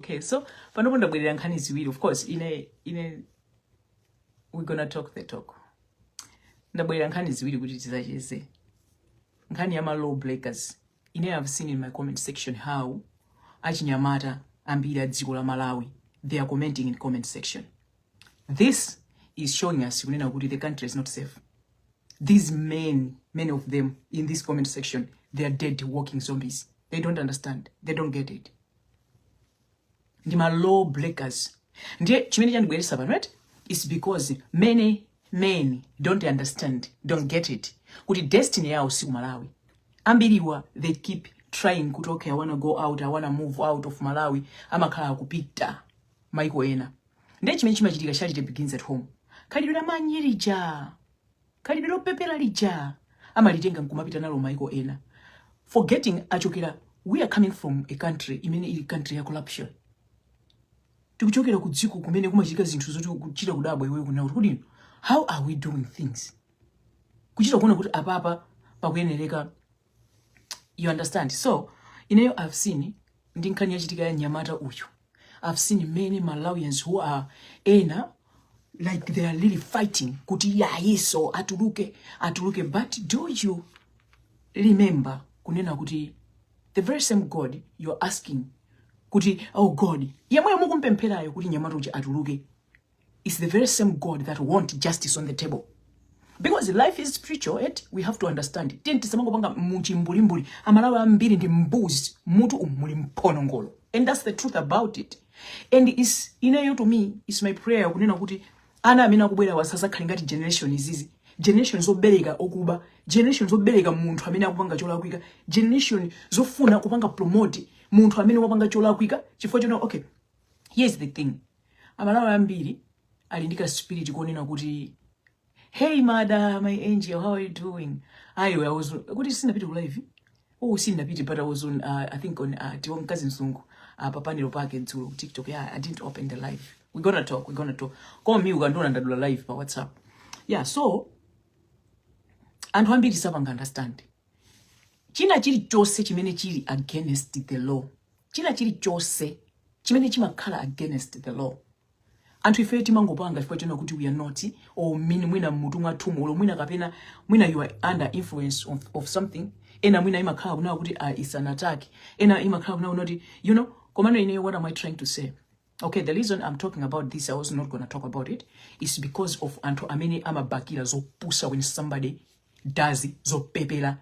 Okay, so panoponda bwerera nkhani ziwiri. Of course, we're gonna talk the talk. Ndabwerera nkhani ziwiri kuti tizacheze. Nkhani ya law breakers. I've seen in my comment section how achinyamata ambiri adziko la Malawi, they are commenting in comment section. This is showing us kuti the country is not safe. These men, many of them in this comment section, they are dead walking zombies. They don't understand. They don't get it. Ndima law breakers. Ndiye chimene chandigweresa pano, right? It's because many men don't understand, don't get it. Kuti destiny yao si Malawi. Ambiriwa, they keep trying kuti okay, I want to go out, I want to move out of Malawi. Amakhala kupita maiko ena. Ndiye chimene chimachitika charity begins at home. Kalidwe manyi lija. Kalidwe lopepera lija. Amalitenga nkumapita nalo maiko ena. Forgetting achokera, we are coming from a country, imene ili country ya corruption. Tikuchokera kudziko kumene kumachitika zinthu zoti kuchita kudabwa iwe kuna kuti how are we doing things? Kuchita kuona kuti apapa pakuyenereka. You understand? So, I've seen ndi nkhani yachitika ya nyamata uyu. I've seen many Malawians who are like they are really fighting kuti yayiso atuluke, but do you remember kunena kuti the very same God you're asking kuti oh God yemwe mukumpempherayo kuti nyamata uja atuluke is the very same God that want justice on the table. Because life is spiritual, we have to understand. Tenti samango panga mchimbulimbuli amalawa ambiri ndi mbuzi mutu muli mponongolo. And that's the truth about it. And it's to me, it's my prayer kunena kuti ana amene kubwera wasasa khalingati generation izizi. Generation zobereka okuba, generation zobereka munthu amene akupanga cholakwika, generation zofuna kupanga promote munthu amene wapanga cholakwika. Chifukwa chona okay. Here's the thing. Amalawa ambiri alindika spirit kunena kuti hey, mother, my angel, how are you doing? I was good. Seen a bit of live. Oh, seen a bit, but I was on. I think on Tiwon cousin Sungu, Papa Nilo Park into TikTok. Yeah, I didn't open the live. We're gonna talk. Call me. We're gonna do a live for WhatsApp. Yeah. So, and one bit is something understand. China chiri chose chimene chiri against the law. China chiri chose chimene chimakhala against the law. And we feel timangopanga chifukwa chona kuti we are not or mwina mutu mwathumu or mwina kapena mwina you are under influence of something ena mwina imakhala kuna kuti it's an attack ena imakhala kuna kuti komano what am I trying to say? Okay, the reason I'm talking about this, I was not going to talk about it, is because of anto amene amabakira zopusa when somebody does zopepela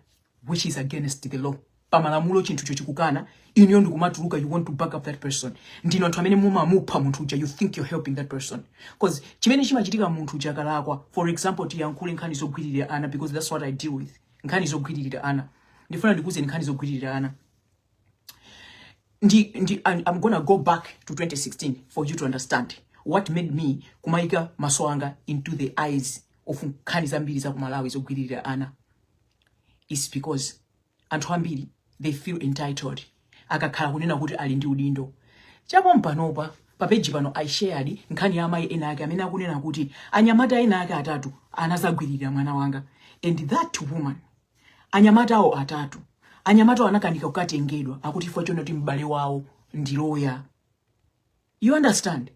which is against the law. Pamalamulo chintu chochikukana inyo ndikumatuluka, you want to back up that person. Ndino anthu amene mumamupha munthu uja, you think you're helping that person. Because chimene chimachitika munthu uja kalakwa, for example tiyankhule nkhani zogwiririra ana, because that's what I deal with. Nkhani zogwiririra ana. Ndifuna ndikuze nkhani zogwiririra ana. I'm gonna go back to 2016 for you to understand what made me kumaika maso anga into the eyes of nkhani zambiri za kumalawi zogwiririra ana. It's because anthu ambiri they feel entitled. Akakhala kunena kuti ali ndi udindo. Chapo mpanopa pa page pano I shared nkhani ya amayi ena ake amene akunena kuti anyamata ena ake atatu anazagwirira mwana wanga. And that woman, anyamata awo atatu, anyamata awo anakanika kukatengedwa akuti ifo chona kuti mbale wawo ndi lawyer. You understand?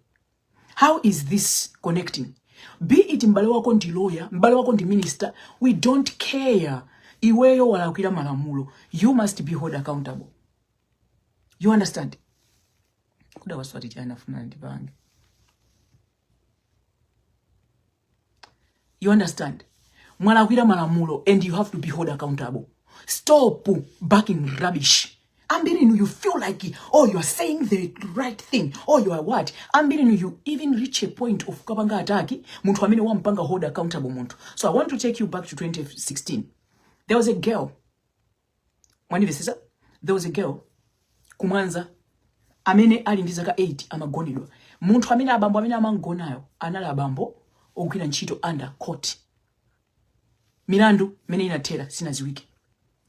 How is this connecting? Be it mbale wako ndi lawyer, mbale wako ndi minister, we don't care. Iweyo walakwira malamulo, you must be held accountable. You understand? Kuda waswati chana funa ndibange. You understand? Mwalakwira malamulo and you have to be held accountable. Stop backing rubbish. Ambirinu, you feel like, oh, you are saying the right thing. Oh, you are what? Ambirinu, you even reach a point of kabanga ataki. Muntu amene wampanga hold accountable muntu. So I want to take you back to 2016. There was a girl. There was a girl. Kumwanza. Amene ali ndi zaka 8 amagonedwa. Munthu amene abambo amene amangonayo anali abambo ogwira ntchito under court. Milandu mene inatera sinaziwike.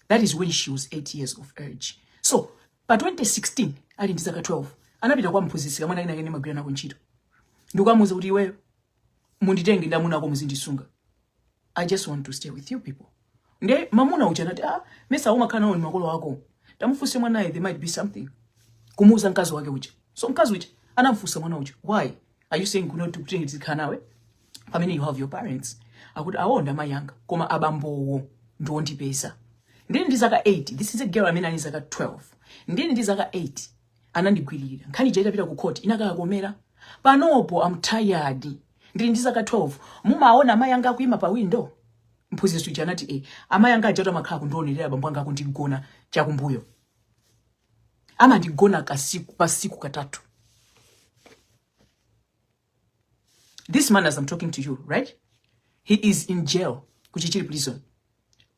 That is when she was 8 years of age. So, by 2016 ali ndi zaka 12. Anapita kwa mphunzitsi kamwana ina kene magwira nako ntchito. Ndikamuza kuti iweyo munditenge ndamuna ako muzindisunga. I just want to stay with you people. Nde mamuna uja nati mesa umakhala nawo ni makolo wako. Tamufuse mwanaye there might be something. Kumuza nkazi wake uja. So mkazi uja anamfusa mwana uja, why are you saying kuno tukutengezika nawe pamene you have your parents? Akuti awonda mayanga koma abambowo ndondi pesa. Ndini ndizaka 8, this is a girl amene anizaka 12. Ndini ndizaka 8 anandigwirira nkhani jaita pita ku court inakakomera panopo I'm tired. Ndini ndizaka 12 mumaona mayanga akuima pa window. Mphunzitsi uja anati amayanga ajata makhala kundionera bambo anga kundigona chakumbuyo. Ama ndigona pasiku katatu. This man, as I'm talking to you, right? He is in jail. Kuchichiri prison.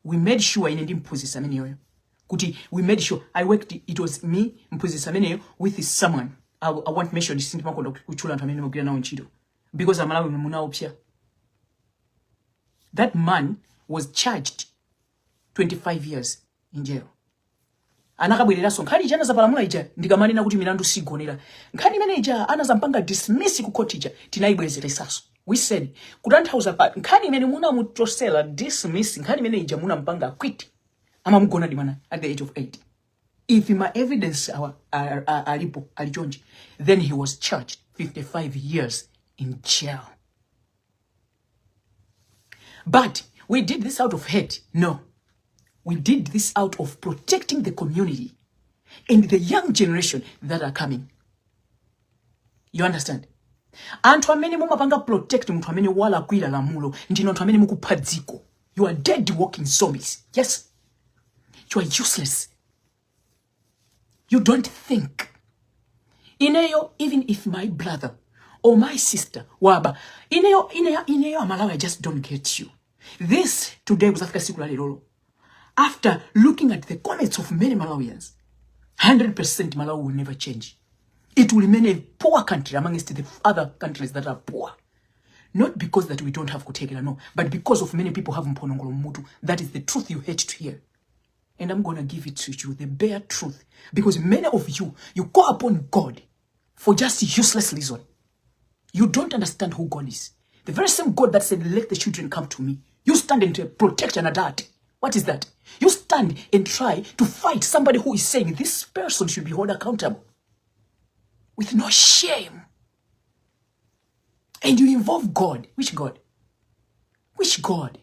We made sure in Mphunzitsi ameneyo. Kuti we made sure it was me Mphunzitsi ameneyo with someone. I want to mention this makondo kuchula nthu amene mugwira nawo ntchito. Because amalawi muna opsya. That man was charged 25 years in jail. Anakabwerera so nkhani ija anazapalamula ija ndikamanena kuti milandu sigonera. Nkhani imene ija anazampanga dismiss ku court ija tinaibwezera isaso. We said kutanthauza pa nkhani imene muna muchosela dismiss nkhani imene ija muna mpanga quit. Ama mugona dimana at the age of 8. If my evidence alipo alichonje, then he was charged 55 years in jail. But we did this out of hate. No. We did this out of protecting the community and the young generation that are coming. You understand? Anthu amene mumapanga protect munthu amene wala kwila lamulo ndino anthu amene mukupadziko. You are dead walking zombies. Yes. You are useless. You don't think. Ineyo, even if my brother or my sister waba ineyo amalawi, I just don't get you. This today was after sikula lero. After looking at the comments of many Malawians, 100% Malawi will never change. It will remain a poor country amongst the other countries that are poor. Not because that we don't have kutegela, no, but because of many people have mponongolo mutu. That is the truth you hate to hear. And I'm going to give it to you, the bare truth. Because many of you call upon God for just useless reason. You don't understand who God is. The very same God that said, let the children come to me. You stand and protect an adult. What is that? You stand and try to fight somebody who is saying this person should be held accountable. With no shame. And you involve God. Which God? Which God?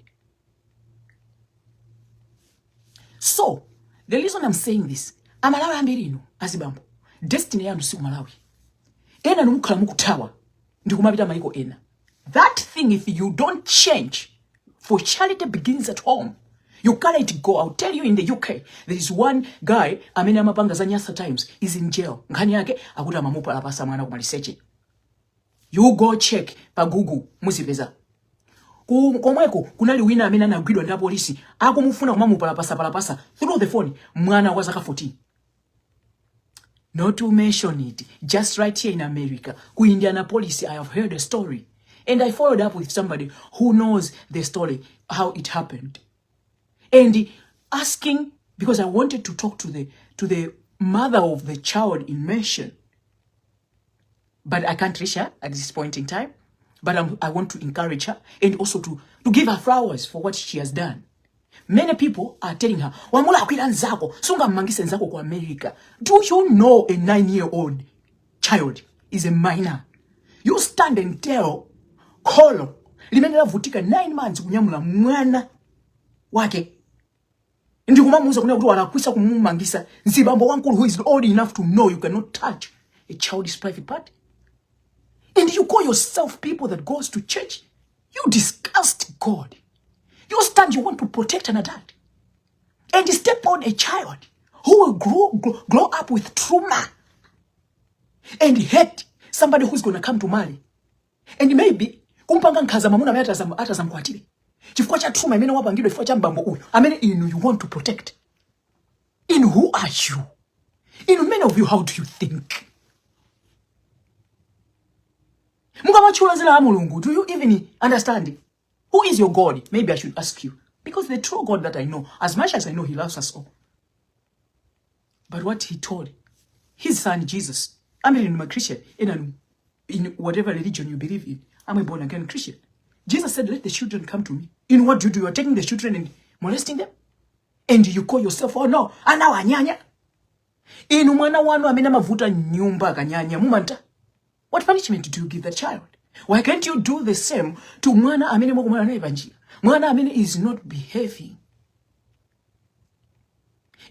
So, the reason I'm saying this, amalawi ambiri ino, azibambo, destiny yandu si Malawi. Ena numukala mukutawa, ndikumabita maiko ena. That thing, if you don't change, for charity begins at home. You can't go. I'll tell you, in the UK, there is one guy, amene amapanga za Nyasa Times, is in jail. Nkhani yake, akuti amamupa lapasa mwana kumaliseche. You go check pa Google, muzipeza. Komweko, kunali wina amene anagwidwa ndi polisi, akumufuna kumamupa lapasa through the phone, mwana wa zaka 14. Not to mention it, just right here in America, ku Indianapolis, I have heard a story. And I followed up with somebody who knows the story, how it happened. And asking, because I wanted to talk to the mother of the child in mention. But I can't reach her at this point in time. But I want to encourage her and also to give her flowers for what she has done. Many people are telling her, wamula akwira nzako, sunga mangise nzako kwa America. Do you know a 9-year-old child is a minor? You stand and tell Kolo, limenela vutika 9 months kunyamula mwana wake. Ndi kumamuza kuna kuti walakwisa kumumangisa nzibambo wankulu who is old enough to know you cannot touch a child's private part. And you call yourself people that goes to church. You disgust God. You stand, you want to protect an adult. And you step on a child who will grow up with trauma and hate somebody who's going to come to marry. And maybe kumpanga nkhaza mamuna amene atazamkwatire. Chifukwa cha trauma imene wapangidwa chifukwa cha mbambo uyu amene inu you want to protect. In who are you? In many of you, how do you think? Do you even understand it? Who is your God? Maybe I should ask you. Because the true God that I know, as much as I know, he loves us all. But what he told his son Jesus, I'm a Christian, in whatever religion you believe in, I'm a born again Christian. Jesus said, let the children come to me. In what you do, you are taking the children and molesting them? And you call yourself, oh no, anawa nyanya. Inu mwana wanu amene amavuta nyumba akanyanya mumanta. What punishment do you give the child? Why can't you do the same to mwana amene mwakumana naye panjira? Mwana amene is not behaving.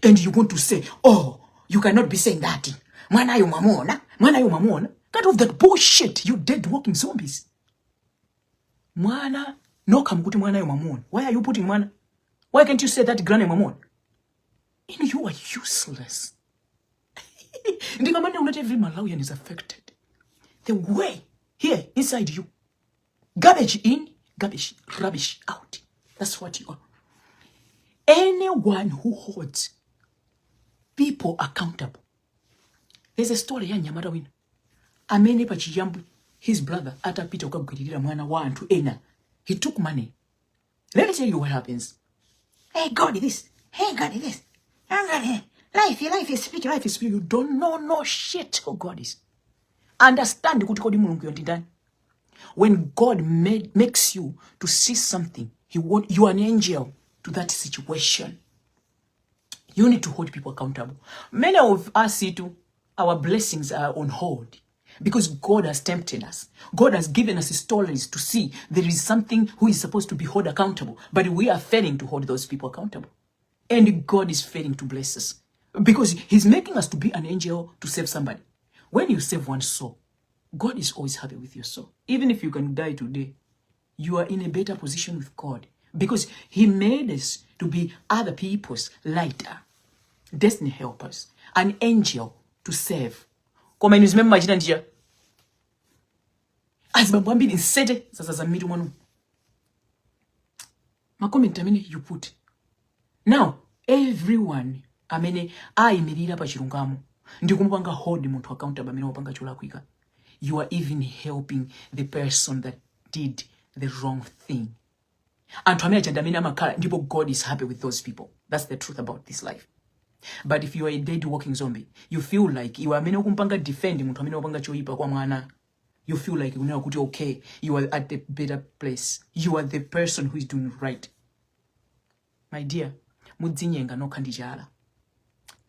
And you want to say, oh, you cannot be saying that. Mwana yo mamona. Mwana yo mamona. Get off that bullshit, you dead walking zombies. Mwana, no kamukuti mwana yo mamona. Why are you putting mwana? Why can't you say that granny mamona? And you are useless. Not every Malawian is affected. The way here inside you, garbage in, garbage, rubbish out. That's what you are. Anyone who holds people accountable. There's a story ya Nyamata wina. Amene pachiyambu, his brother atapita ukagwirira mwana wa anthu ena. He took money. Let me tell you what happens. Hey God this. Hey God this. Life is spirit, life is spirit. You don't know no shit who God is. Understand kuti kodi mulungu yo ndani. When God makes you to see something, you are an angel to that situation. You need to hold people accountable. Many of us see too, our blessings are on hold because God has tempted us. God has given us stories to see there is something who is supposed to be held accountable, but we are failing to hold those people accountable. And God is failing to bless us because he's making us to be an angel to save somebody. When you save one soul, God is always happy with your soul. Even if you can die today, you are in a better position with God because he made us to be other people's lighter, destiny helpers, an angel to save. Koma inu zimeme machita njia. Azibambo ambiri nsete sasa za mitu mwanu. Ma comment amene you put. Now, everyone amene ayimirira pa chilungamo ndikumupanga hold munthu accountable amene wapanga cholakwika. You are even helping the person that did the wrong thing. Anthu amene ajanda amene amakhala ndipo God is happy with those people. That's the truth about this life. But if you are a dead walking zombie, you feel like you are amene ukumpanga defend munthu amene wapanga choipa kwa mwana. You feel like you know okay, you are at the better place. You are the person who is doing right. My dear, mudzinyenga no khandijala.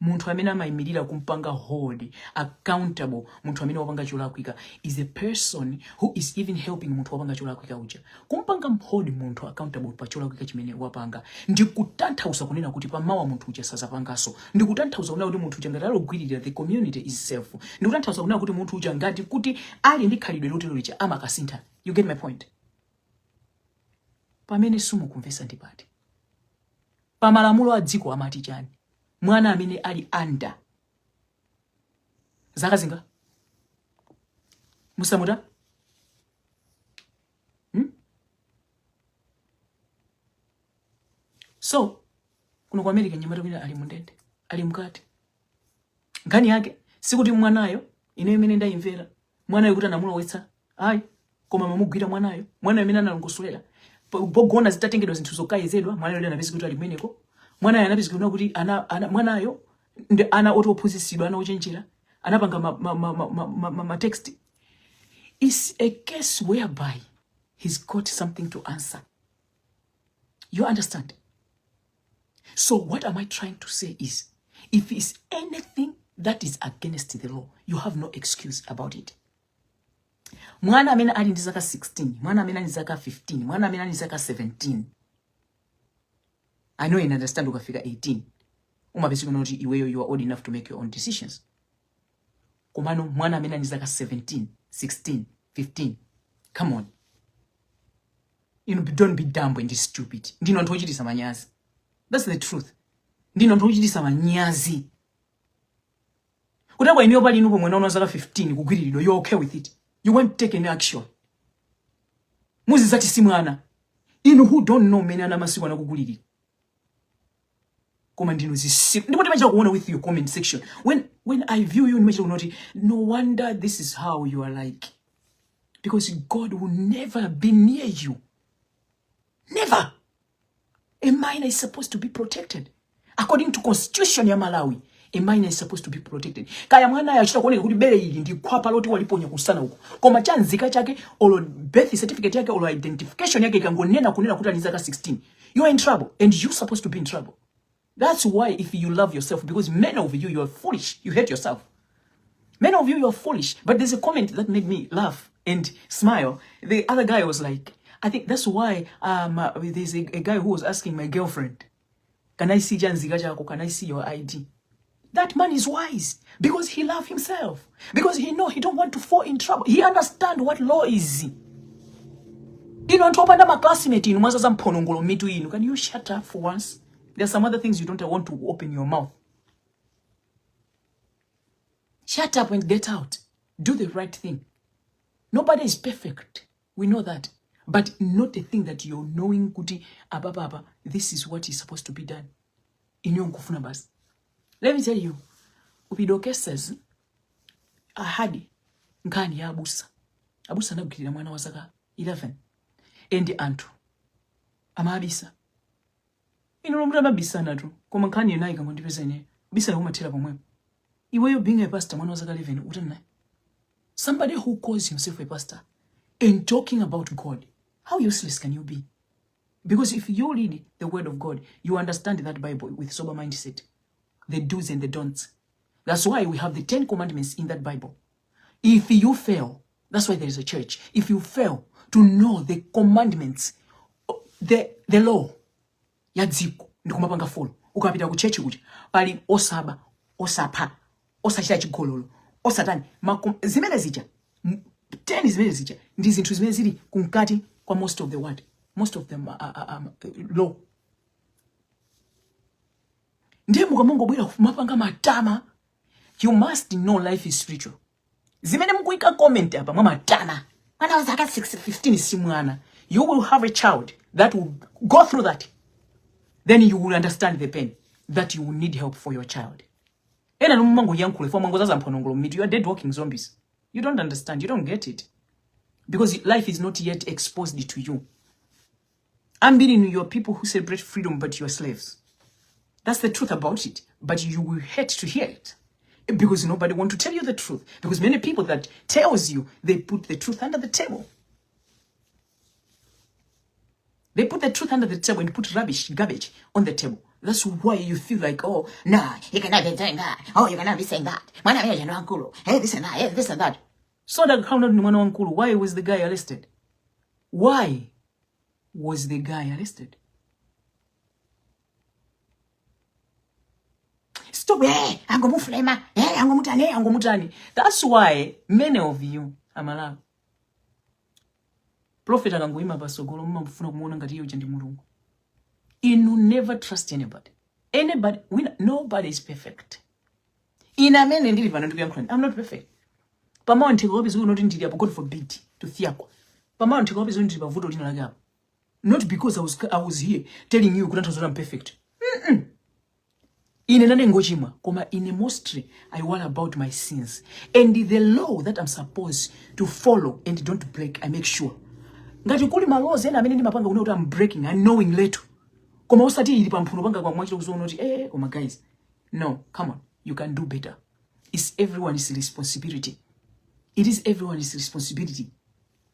Munthu amene amayimirira kumpanga hold accountable munthu amene wapanga cholakwika is a person who is even helping munthu wapanga cholakwika uja. Kumpanga hold munthu accountable pa cholakwika chimene wapanga ndikutanthauza kunena kuti pamawa munthu uja sazapangaso. Ndikutanthauza kunena kuti munthu uja ngati alogwirira the community is safe. Ndikutanthauza kunena kuti munthu uja ngati kuti ali ndi khalidwe lotero licha amakasintha. You get my point? Pamene simukumvesa ndi pati. Pamalamulo a dziko amati chani? Mwana amene ali anda zaka zinga musamuta So kuno kwa America Nyamata wina ali mundende ali mkati ngani yake sikuti mwanayo ine imene ndayimvera mwanayo kuti anamulowetsa ayi koma mamugwira mwanayo amene analongosolera bogona zitatengedwa zinthu zokayezedwa mwanayo ndi anapezeka kuti ali mmeneko. Mwanayo anapezeka kuti mwanayo ndi ana otophuzisidwa ana ochenjera anapanga ma text. Is a case whereby he's got something to answer. You understand? So what am I trying to say is, if it's anything that is against the law, you have no excuse about it. Mwana amene ali ndi zaka 16, mwana amene ali ndi zaka 15, mwana amene ali ndi zaka 17. I know you understand ukafika 18. Umabesika noti iweyo you are old enough to make your own decisions. Kumano mwana amene ali ndi zaka 17, 16, 15. Come on. Don't be dumb and stupid. Ndino anthu ochitisa manyazi. That's the truth. Ndino anthu ochitisa manyazi. Kutakwa iniyo pali inupo mwana zaka 15 kugwirilidwa, you're okay with it. You won't take any action. Muzi zati si mwana. Inu who don't know mene ana masiku anakuguliri. Koma ndino zisi. Ndipo timacha kuona with your comment section. When I view you, nimacha kunoti, no wonder this is how you are like. Because God will never be near you. Never. A minor is supposed to be protected. According to constitution ya Malawi, a minor is supposed to be protected. Kaya mwana ya chita kuoneka kuti bele ili ndi kwapa loti waliponya kusana huko. Koma chanzika chake olo birth certificate yake olo identification yake ikangonena kunena kuti ali zaka 16. You are in trouble and you supposed to be in trouble. That's why if you love yourself, because many of you are foolish, you hate yourself. Many of you are foolish. But there's a comment that made me laugh and smile. The other guy was like, I think that's why there's a guy who was asking my girlfriend, can I see Janziga Jako? Can I see your ID? That man is wise because he loves himself. Because he don't want to fall in trouble. He understands what law is. Can you shut up for once? There's some other things you don't want to open your mouth. Shut up and get out. Do the right thing. Nobody is perfect. We know that. But not the thing that you're knowing, Kuti, Ababa, this is what is supposed to be done. In your Kufunabas. Let me tell you, Upidoke says, Ahadi, Nkani ya Abusa. Abusa na bukiri na mwana wasaka 11. Endi antu. Amabisa. Inolomura mabisa na tu. Kuma nkani yonaiga mwandipesa nye. Bisa na umatira pamwe. Iwe being a pastor, mwana wasaka 11, utana. Somebody who calls himself a pastor and talking about God, how useless can you be? Because if you read the word of God, you understand that Bible with sober mindset. The do's and the don'ts. That's why we have the 10 commandments in that Bible. If you fail, that's why there is a church. If you fail to know the commandments, the law, yadziko, ndikumapanga follow. Ukapita ku church kuti pali osaba, osapa, osachita chigololo, osatani, zimene zija, 10 zimene zija, ndi zinthu zimene zili kunkati kwa most of the word. Most of them law. You must know life is spiritual. Zimene mukuika comment hapa mwa matama. Mwana wazaka 15 si mwana. You will have a child that will go through that. Then you will understand the pain that you will need help for your child. Ena numango yankule for mango zaza mponongolo meet. You are dead walking zombies. You don't understand. You don't get it. Because life is not yet exposed to you. I'm beating you are people who celebrate freedom, but you are slaves. That's the truth about it. But you will hate to hear it. Because nobody wants to tell you the truth. Because many people that tells you, they put the truth under the table. They put the truth under the table and put garbage on the table. That's why you feel like, oh, nah, you cannot be saying that. Oh, you cannot be saying that. Hey, this and that, hey, this and that. So that why was the guy arrested? Why was the guy arrested? Stop, that's why many of you, Amala, Prophet akangoima pasogolo mumafuna kumuona ngati iyo ndi mulungu. You never trust anybody. Nobody is perfect. Ina mene ndili pano ndikuyankhula. I'm not perfect. Pamawa nthikopi zikuti noti ndili apo, God forbid, to fiakwa. Pamawa nthikopi zikuti ndili pavuto lina lake apo. Not because I was here telling you kuti I'm perfect. Ine nane ngochimwa, koma ine mostly I worry about my sins. And the law that I'm supposed to follow and don't break, I make sure. Ngati kuli malozi ena amene ndimapanga kuti I'm breaking, I'm knowing later. Koma usati ili pamphuno panga kwa mwachito kuzoona kuti koma guys, no, come on, you can do better. It's everyone's responsibility. It is everyone's responsibility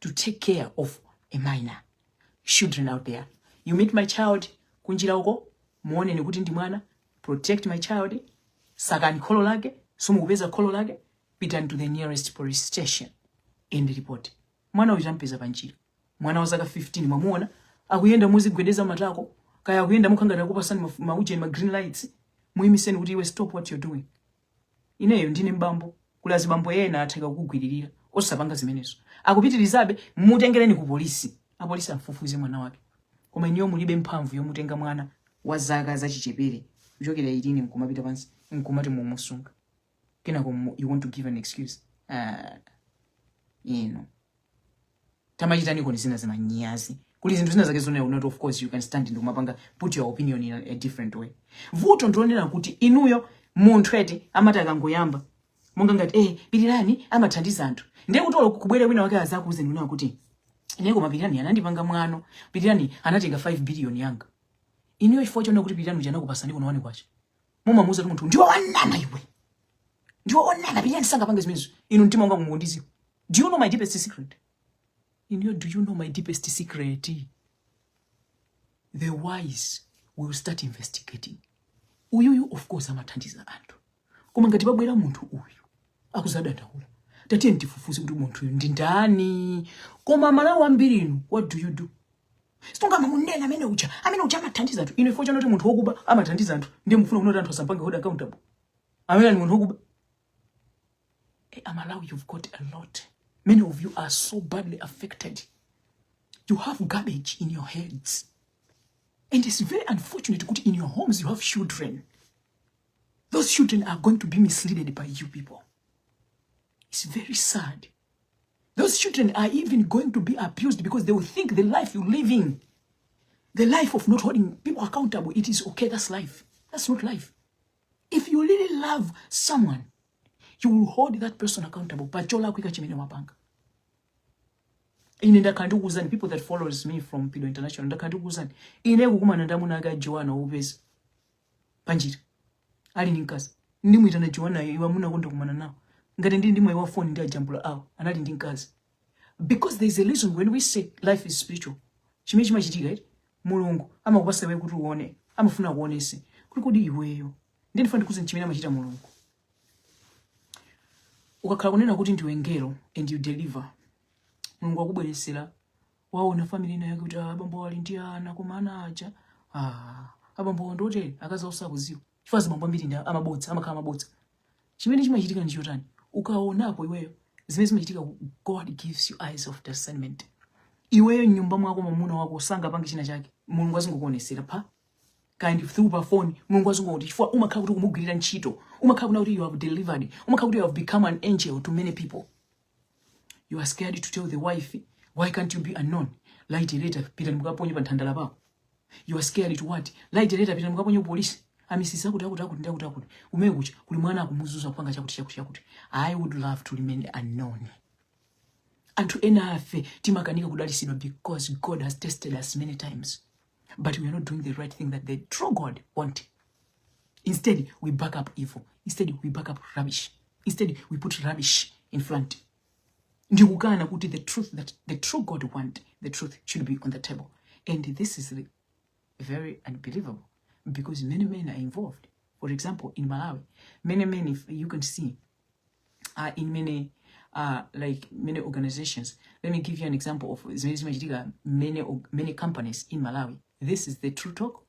to take care of a minor. Children out there. You meet my child, kunjira uko, muone ni kuti ndi mwana, protect my child, sakani kholo lake, sumukupeza kholo lake, pita to the nearest police station and report. Mwana uyu tampeza panjira. Mwana wazaka 15 mwamuona, akuyenda muzigwedeza matako, kaya akuyenda mukhangata kupasani mauje ma green lights, muyimiseni kuti iwe stop what you're doing. Ineyo ndine mbambo, kulazi bambo yena atheka kukugwiririra, osapanga zimenezo. Akupitirizabe mutengereni ku polisi. Apolisi afufuze mwana wake. Koma iniyo mulibe mphamvu yomutenga mwana wa zaka zachichepere. Kuchokera 18 mkumapita pansi, mkumati mumusunga. Kenako you want to give an excuse. Tamachitani koni zina zima nyazi. Kuli zinthu zina zake zona not of course you can stand into mapanga, put your opinion in a different way. Vuto ndionera kuti inuyo munthu eti amati akangoyamba. Monga ngati Pirirani amathandiza anthu. Ndiye kuti kubwera wina wake azakuuze nuna kuti Nego Pirirani anandipanga mwano. Pirirani anatenga 5 billion yanga. Iniyo chifukwa chona kuti Pirirani ujana kupasani kuno wani kwacha. Mumamuuza kuti munthu ndiwo wanama iwe. Ndiwo wanama Pirirani sanga panga zimenezo. Inu mtima wanga mungondizi. Do you know my deepest secret? Iniyo, do you know my deepest secret? The wise will start investigating. uyuyu of course amathandiza anthu koma ngati pabwera munthu uyu akuzadandaula tatiye ndifufuze kuti munthu uyu ndi ndani koma Malawi ambiri inu what do you do sitonga mamunena amene uja amathandiza anthu ino ifo chano kuti munthu wokuba amathandiza anthu ndiye mufuna kunoti anthu asampange hold accountable amene ni munthu wokuba Malawi you've got a lot. Many of you are so badly affected. You have garbage in your heads. And it's very unfortunate that in your homes you have children. Those children are going to be misled by you people. It's very sad. Those children are even going to be abused because they will think the life you're living, the life of not holding people accountable, it is okay, that's life. That's not life. If you really love someone, you will hold that person accountable. Pachola kwika chimene mapanga. Ine ndakandukuzani people that follows me from Pido International ndakandukuzani. Ine kukumana ndamunaga Joanna ubezi. Panjira. Ali ninkazi. Ndimwitana Joanna iwa muna konda kumana nawo. Ngati ndimwe wa phone ndi ajambula awo. Anali ndinkazi. Because there is a reason when we say life is spiritual. Chimene chimachitika iti Mulungu amakupasa iwe kuti uone, amafuna kuonese. Kuli kodi iweyo. Ndinifuna ndikuze chimene amachita Mulungu. Ukakhala kunena kuti ndiwe ngelo and you deliver. Mulungu akubweresera waona family ina yake kuti abambo ali ndi ana koma ana aja abambo ndote akaza usakuziwa chifazi bambo ambiri ndi amabodza amakhala mabodza chimene chimachitika ndi chotani ukaonapo iweyo zimene zimachitika God gives you eyes of discernment iweyo nyumba mwako mamuna wako usanga pangi china chake Mulungu azingokuonesera pa kind through pa phone Mulungu azingoti chifukwa umakhala kuti kumugwirira ntchito umakhala kuti you have delivered umakhala kuti you have become an angel to many people. You are scared to tell the wife, why can't you be unknown? Light later, Peter Mukaponyo pantandala pako. You are scared to what? Light later, Peter Mukaponyo police. Amisisa kuti akuti. Umekucha, kuli mwana akumuzuza kupanga chakuti. I would love to remain unknown. Anthu ena afe timakanika kudalisidwa because God has tested us many times. But we are not doing the right thing that the true God wants. Instead, we back up evil. Instead, we back up rubbish. Instead, we put rubbish in front. Ndikukana kuti the truth that the true God want, the truth should be on the table. And this is very unbelievable because many men are involved. For example, in Malawi, many men, if you can see, are in many many organizations. Let me give you an example of many companies in Malawi. This is the true talk.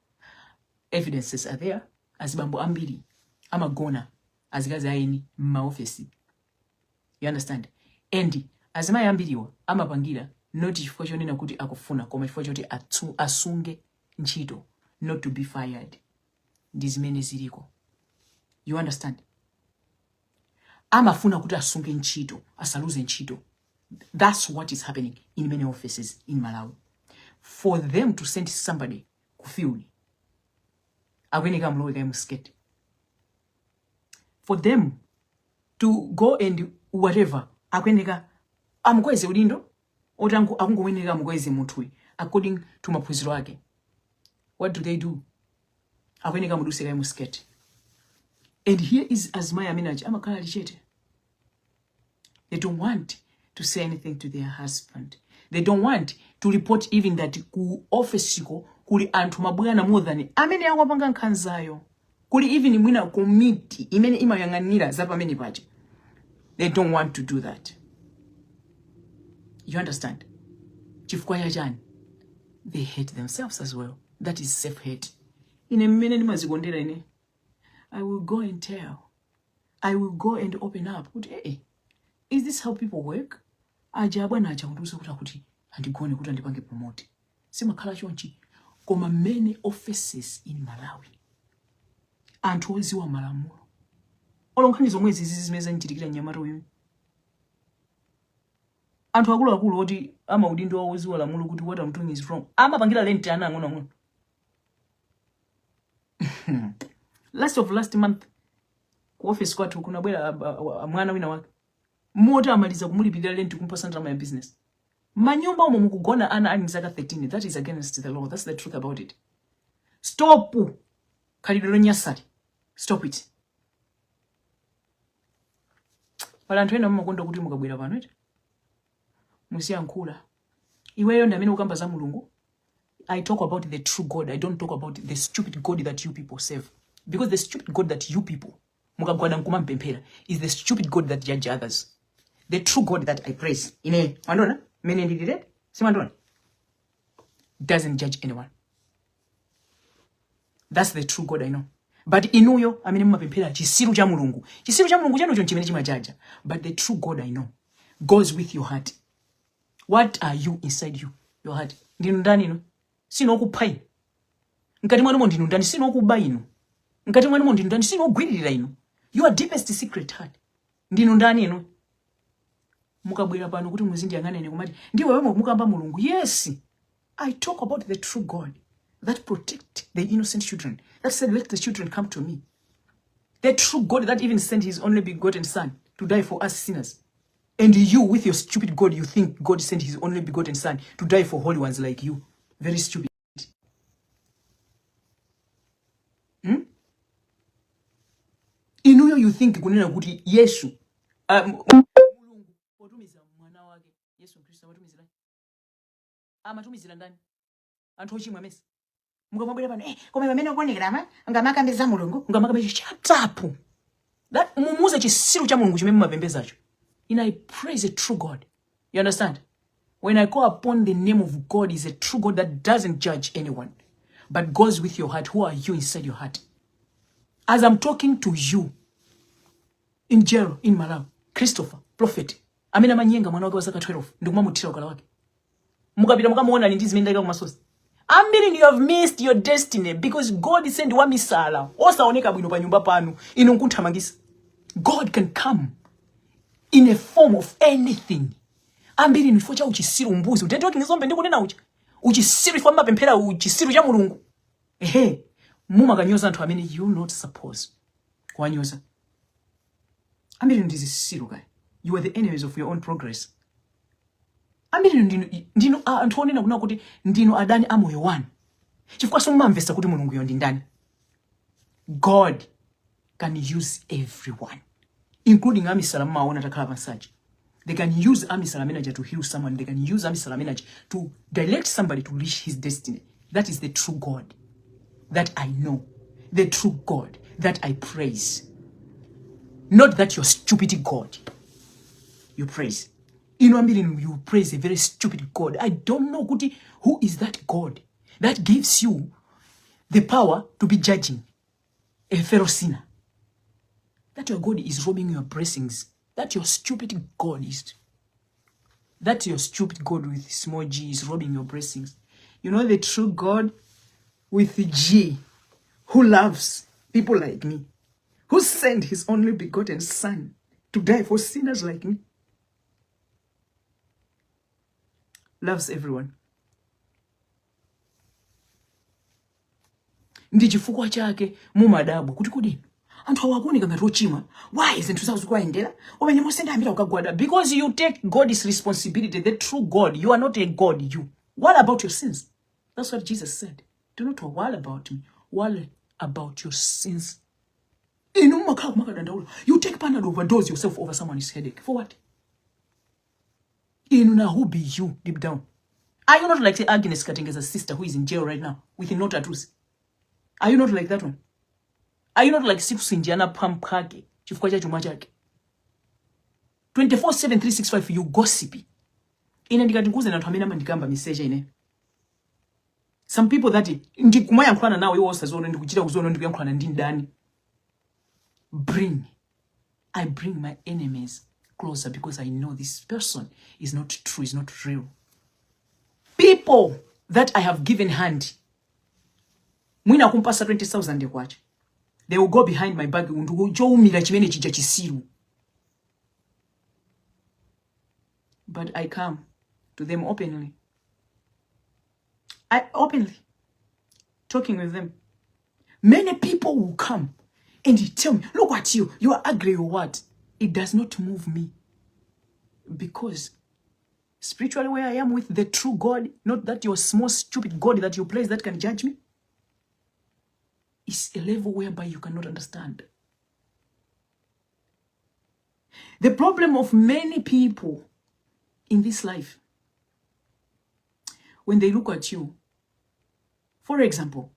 Evidences are there. Azibambo ambiri, amagona, azikazi aini, maofesi. You understand? And azima yambiriwa amapangira not chifukwa chonena kuti akufuna koma chifukwa choti asunge ntchito not to be fired ndizimene ziliko. You understand? Amafuna kuti asunge ntchito asaluze ntchito. That's what is happening in many offices in Malawi. For them to send somebody kufield akwenika mloweka msketi. For them to go and whatever akwenika amukweze ulindo otangu akungweneka amukweze munthu according to maphunziro ake. What do? Akwenika muduseka musketi. And here is Azmaya Minaji amakhala lichete. They don't want to say anything to their husband. They don't want to report even that ku office kuli anthu mabwana more than amene akwapanga nkhanzayo. Kuli even mwina committee imene imayang'anira za pamene paja. They don't want to do that. You understand? Chifukwa yachani. They hate themselves as well. That is self-hate. Ine mmene nimazikondera ine. I will go and tell. I will go and open up. Hey, is this how people work? Ajabwana achakutusa kuti andigone kuti andipange promote. Simakhala chonchi. Koma many offices in Malawi. Anthu oziwa malamulo. Olonkhani zomwe zimeze nchitikira nyamata uyu. Anthu akulu oti amaudindo oziwa lamulo kuti what I'm doing is wrong. Amapangira lenti ana ang'ono. Last month ku office kwathu kunabwera mwana wina wake. Mota amaliza kumulipira lenti kumpasa ndalama ya business. Manyumba umo mukugona ana ani zaka 13. That is against the law. That's the truth about it. Stop. Khalidwe lonyasali. Stop it. Pala anthu ena mumakonda kuti mukabwera pano eti. Musiyankhula. Iweyo ndamene ukamba za Mulungu. I talk about the true God. I don't talk about the stupid God that you people serve. Because the stupid God that you people mukagwada nkumampemphera is the stupid God that judge others. The true God that I praise ine mandona mene ndilire simandona doesn't judge anyone. That's the true God I know. But inuyo amene mumapemphera chisiru cha mulungu chanu chimene chimajaja. But the true God I know goes with your heart. What are you inside you? Your heart. Ndinu ndani ino? Sino okupai. Nkati mwanimo ndinu ndani sino okuba ino. Nkati mwanimo ndinu ndani sino ogwiririra ino. Your deepest secret heart. Ndinu ndani ino? Mukabwera pano kuti muzindi yang'anene kumati ndiwe wewe mukamba mulungu. Yes. I talk about the true God that protect the innocent children. That said, let the children come to me. The true God that even sent his only begotten son to die for us sinners. And you, with your stupid God, you think God sent his only begotten son to die for holy ones like you. Very stupid. Inuyo you think kunena kuti Yesu mulungu potumiza mwana wake Yesu Kristo amatumizira. Amatumizira ndani? Anthu ochimwa mesi. Mukamabwera pano koma pamene ukuonekera ngamakambeza mulungu ngamakambeza chatapu. That mumuze chisiru cha mulungu chimene mumapembezacho. And I praise a true God. You understand? When I call upon the name of God, is a true God that doesn't judge anyone, but goes with your heart. Who are you inside your heart? As I'm talking to you, in jail, in Malawi, Christopher, prophet, amena manyenga mwana wake wa saka 12, ndikumamutira ukala wake. Mukapita mukamuona ndi zimene ndayika kumasosi. I'm meaning you have missed your destiny because God is send wamisala. Osaoneka bwino pa nyumba panu, inu nkunthamangisa. God can come in a form of anything. Ambiri nifo cha uchisiru mbuzi. Utendo kinizombe ndiku nena uchi. Uchisiru ifo mapemphera uchisiru cha mulungu. Muma kanyoza antu amene you not supposed. Kwanyoza. Ambiri ndizisiru kai. You are the enemies of your own progress. Ambiri ndino antu onena kuna kuti ndino adani amoyo wanu. Chifukwa somumamvesa kuti mulungu yo ndi ndani. God can use everyone, including Ami Salama maona takhala pansaji. They can use Ami Salamenaja to heal someone. They can use Ami Salamenaja to direct somebody to reach his destiny. That is the true God that I know. The true God that I praise. Not that your stupid God you praise. You know, you praise a very stupid God. I don't know who is that God that gives you the power to be judging a fellow sinner. That your God is robbing your blessings. That your stupid God is. That your stupid God with small g is robbing your blessings. You know the true God with the G, who loves people like me, who sent his only begotten son to die for sinners like me. Loves everyone. Ndichifukwa chake mumadabu kuti kudini. Anthu awakuoneka ngati ochimwa. Why zinthu zawo zikuwayendera? Omene mosenda ambira ukagwada. Because you take God's responsibility, the true God. You are not a God, you. What about your sins? That's what Jesus said. Do not worry about me. Worry about your sins. You take Panadol, overdose yourself over someone's headache. For what? Who be you deep down? Are you not like the Agnes Katenge's sister who is in jail right now with no tattoos? Are you not like that one? Are you not like Sifu Indiana Pampake? 24/7 365 you gossipy. Some people that I bring my enemies closer because I know this person is not true, is not real. People that I have given hand, mwina kumpasa 20,000 kwacha. They will go behind my back but I come to them openly. Openly talking with them. Many people will come and tell me, look at you, you are ugly or what? It does not move me. Because spiritually where I am with the true God, not that your small stupid God that you praise that can judge me, is a level whereby you cannot understand. The problem of many people in this life, when they look at you, for example,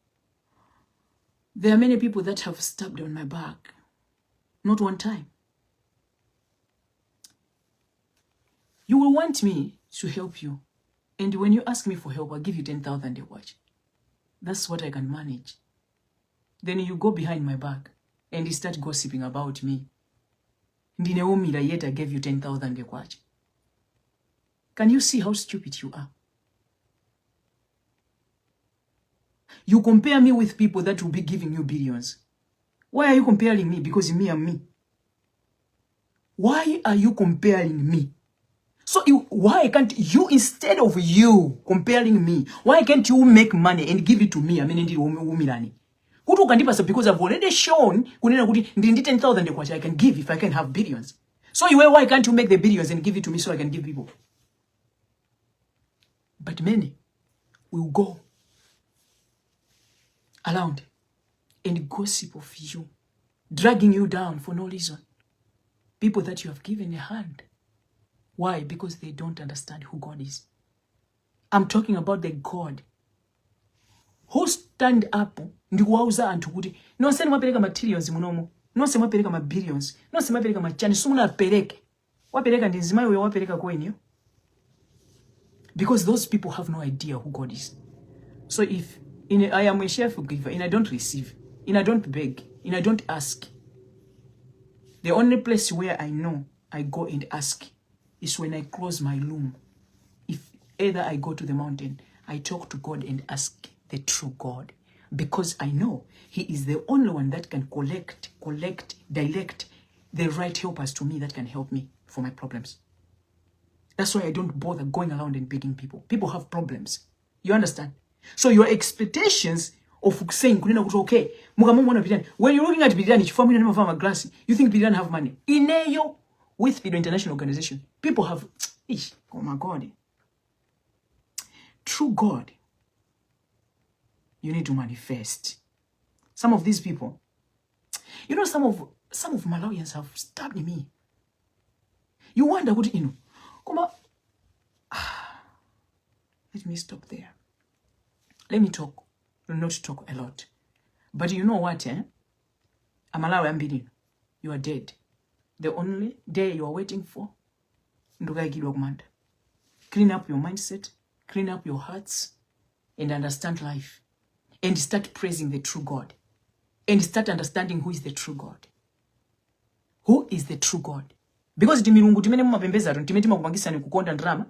There are many people that have stabbed on my back. Not one time. You will want me to help you. And when you ask me for help, I'll give you 10,000 a watch. That's what I can manage. Then you go behind my back and you start gossiping about me. Ndineumira yet I gave you 10,000 a watch. Can you see how stupid you are? You compare me with people that will be giving you billions. Why are you comparing me? Because me and me. Why are you comparing me? So why can't you, instead of you comparing me, why can't you make money and give it to me? I mean, because I've already shown 10,000 I can give if I can have billions. So why can't you make the billions and give it to me so I can give people? But many will go around and gossip of you, dragging you down for no reason. People that you have given a hand. Why? Because they don't understand who God is. I'm talking about the God who stand up ndikuwauza anthu kuti nonse mwapereka materials munomo, nonse mwapereka ma billions, nonse mwapereka machani, sumuna pereke. Wapereka ndi nzima yo wapereka kwenyu. Because those people have no idea who God is. So if I am a cheerful giver, and I don't receive, and I don't beg, and I don't ask. The only place where I know I go and ask is when I close my room. If either I go to the mountain, I talk to God and ask the true God. Because I know He is the only one that can direct the right helpers to me that can help me for my problems. That's why I don't bother going around and begging people. People have problems. You understand? So your expectations of saying, okay, when you're looking at Bidani, you think Bidani have money. Ineyo with the international organization, people have, oh my God. True God, you need to manifest. Some of these people, some of Malawians have stabbed me. You wonder what, let me stop there. Let me talk. Not talk a lot. But you know what, Amalawi Ambidin, you are dead. The only day you are waiting for, clean up your mindset, clean up your hearts, and understand life. And start praising the true God. And start understanding who is the true God. Who is the true God? Because timirungu timene mumapembeza timetima kupangisani kukonda drama.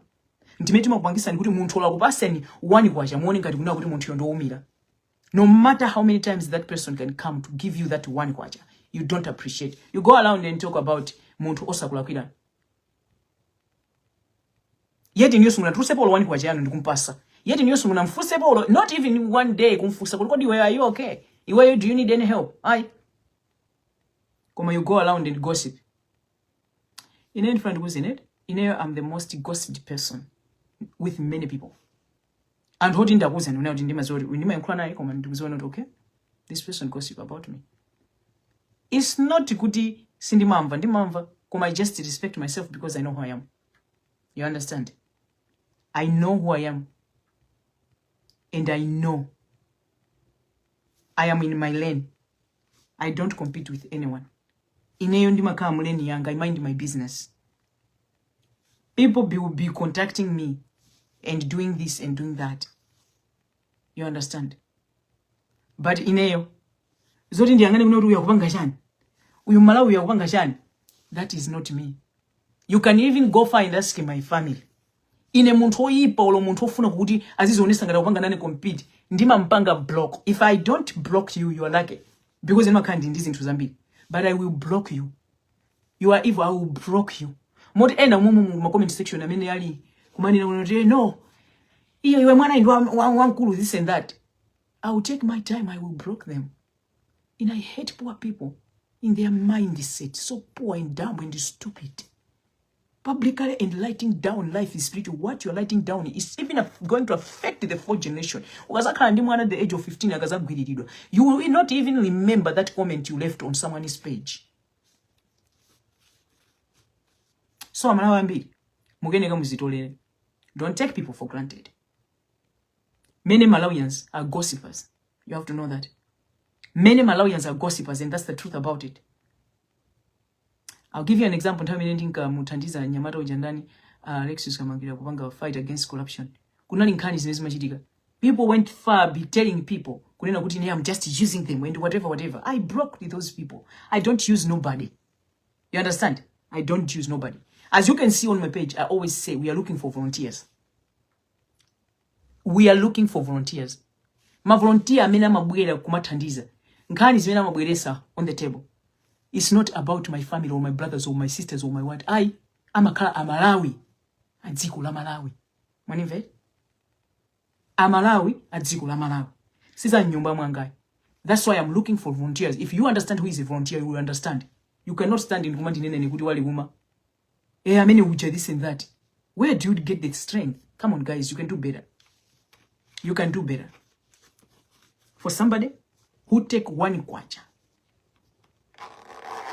Timetima kupangisani kuti munthu ola kupaseni wani kwacha muone ngati kuna kuti munthu yondo umira. No matter how many times that person can come to give you that one kwacha, you don't appreciate. You go around and talk about munthu osakulakwira. Yet in yosu muna truse polo wani kwacha yanu ndikumpasa. Yet in yosu muna mfuse polo, not even one day kumfusa kuliko where are you okay? Iwe, do you need any help? Aye. Koma you go around and gossip. In front of in it, I'm the most gossiped person with many people. And holding the was and not okay. This person gossip about me. It's not goody Cindy I just respect myself because I know who I am. You understand? I know who I am. And I know I am in my lane. I don't compete with anyone. I mind my business. People will be contacting me and doing this and doing that. You understand? But ineyo zoti ndiyangane kuno uya kupanga chani. Uyu Malawi uya kupanga chani. That is not me. You can even go far and ask my family. Ine munthu oyipa olo munthu ofuna kuti azizionesa ngati kupanga nane compete. Ndima mpanga block. If I don't block you, you are lucky. Because in my country ndizi nthu zambiri. But I will block you. You are evil, I will block you. Moti ena mu comment section amene ali kumanina unote no. Iwe mwana ndo wankulu this and that. I will take my time, I will block them. And I hate poor people in their mindset, so poor and dumb and stupid. Publicly and lighting down life is spiritual. What you're lighting down is even going to affect the fourth generation. At the age of 15, you will not even remember that comment you left on someone's page. So don't take people for granted. Many Malawians are gossipers. You have to know that. Many Malawians are gossipers, and that's the truth about it. I'll give you an example. Mutandiza Nyamata Ujandani Alexis Kamangira kupanga fight against corruption. Kunali nkhani zimezi machitika. People went far be telling people kunena kuti I'm just using them and whatever. I broke with those people. I don't use nobody. You understand? I don't use nobody. As you can see on my page, I always say we are looking for volunteers. We are looking for volunteers. Ma volunteer amena mabwera kumathandiza. Nkhani zimena mabweresa on the table. It's not about my family or my brothers or my sisters or my what. I'm a Malawi. Adziko la Malawi. Manive? Amalawi adziko la Malawi. Sisa nyumba mwangai. That's why I'm looking for volunteers. If you understand who is a volunteer, you will understand. You cannot stand in command nene kuti wali uma. I mean uja this and that. Where do you get the strength? Come on guys, you can do better. You can do better. For somebody who take one kwacha,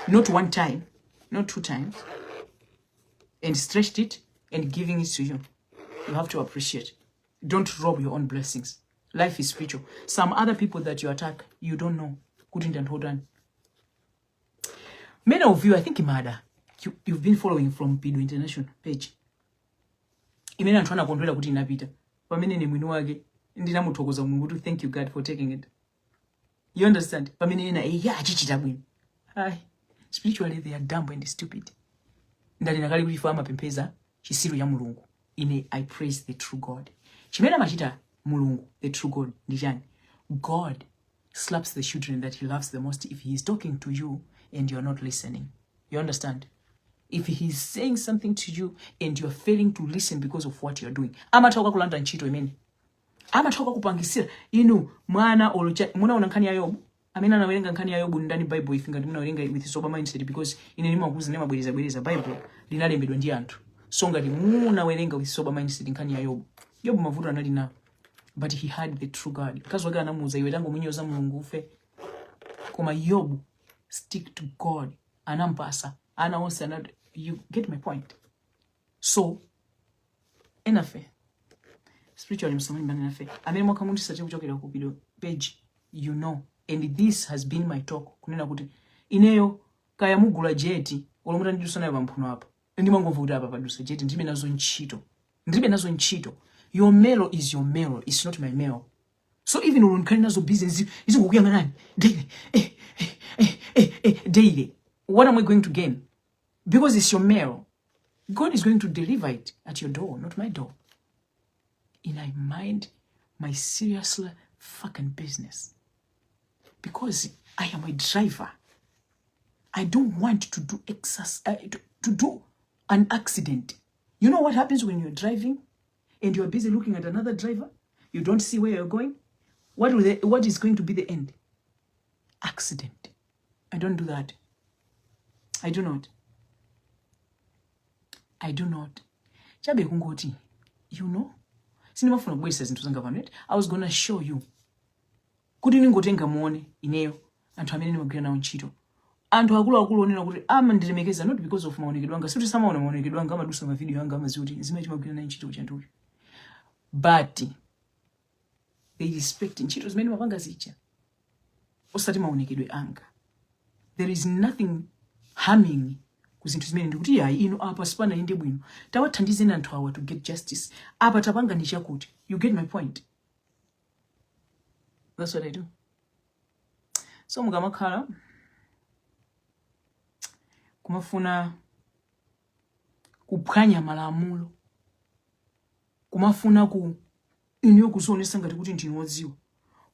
not one time, not 2 times, and stretched it and giving it to you, you have to appreciate. Don't rob your own blessings. Life is spiritual. Some other people that you attack, you don't know. Couldn't and hold on. Many of you, I think Imada, you've been following from Pido International page. Imena ntwana kondwela kuti inapita. Pamene ni mwinu wake, ndina mutokoza Mungu. Thank you God for taking it. You understand? Pamene ina chichita bwino. Spiritually they are dumb and stupid. Ndali nakali kuti fama pempeza chisiru ya Mulungu. I praise the true God. Chimena machita Mulungu, the true God, ndijani. God slaps the children that he loves the most if he is talking to you and you're not listening. You understand? If he's saying something to you and you're failing to listen because of what you're doing. Amatoka kulanda nchito imeni. Amatoka kupangisira. Mwana nkhani ya Yobu. Amena nawerenga nkhani ya Yobu ndani Bible ifinga ndimuna werenga with sober mindset because inenima kuzi nema bweleza Bible linalembedwa ndi anthu. So ngati muna werenga with sober mindset nkhani ya Yobu. Yobu mavuto anali nawo. But he had the true God. Because wake anamuza iwe tango munyoza Mulungu ufe. Koma Yobu stick to God. Anampasa. You get my point. So, enough. Spiritually, enough. Ameni mwaka mundi sache kuchokera ku video page. You know. And this has been my talk. Kunena kuti ineyo kaya mugula jeti olomuta ndidusa nayo pamphuno apa. Ndi mangomva kuti apa padusa jeti ndibe nazo ntchito. Your mail is your mail. It's not my mail. So even when kind of business is daily. What am I going to gain? Because it's your mail. God is going to deliver it at your door, not my door. And I mind my seriously fucking business. Because I am a driver. I don't want to do to do an accident. You know what happens when you're driving and you're busy looking at another driver? You don't see where you're going? What is going to be the end? Accident. I don't do that. I do not. Chabe kungoti, you know? Sinimafuna kubwesa zinthu zanga pano. I was gonna show you. Kuti ningotenga muone ineyo anthu amene nimagwira nawo ntchito. Anthu akulu onena kuti ndilemekeza not because of maonekedwe anga. Suti samaona maonekedwe anga amadusa ma video anga amazi kuti zimene timagwira nawo ntchito uchanducho. But they respect ntchito zimene mapanga zicha. Osati maonekedwe anga. There is nothing harming kuzinthu zimene ndikuti ino apa sipana inde bwino. Tawathandizeni anthu awa to get justice. Apa tapanga ndi chakuti. You get my point? That's what I do. So mugamakhala kumafuna kuphwanya malamulo. Kumafuna iniyo kusonesa ngati kuti ndinu wodziwa.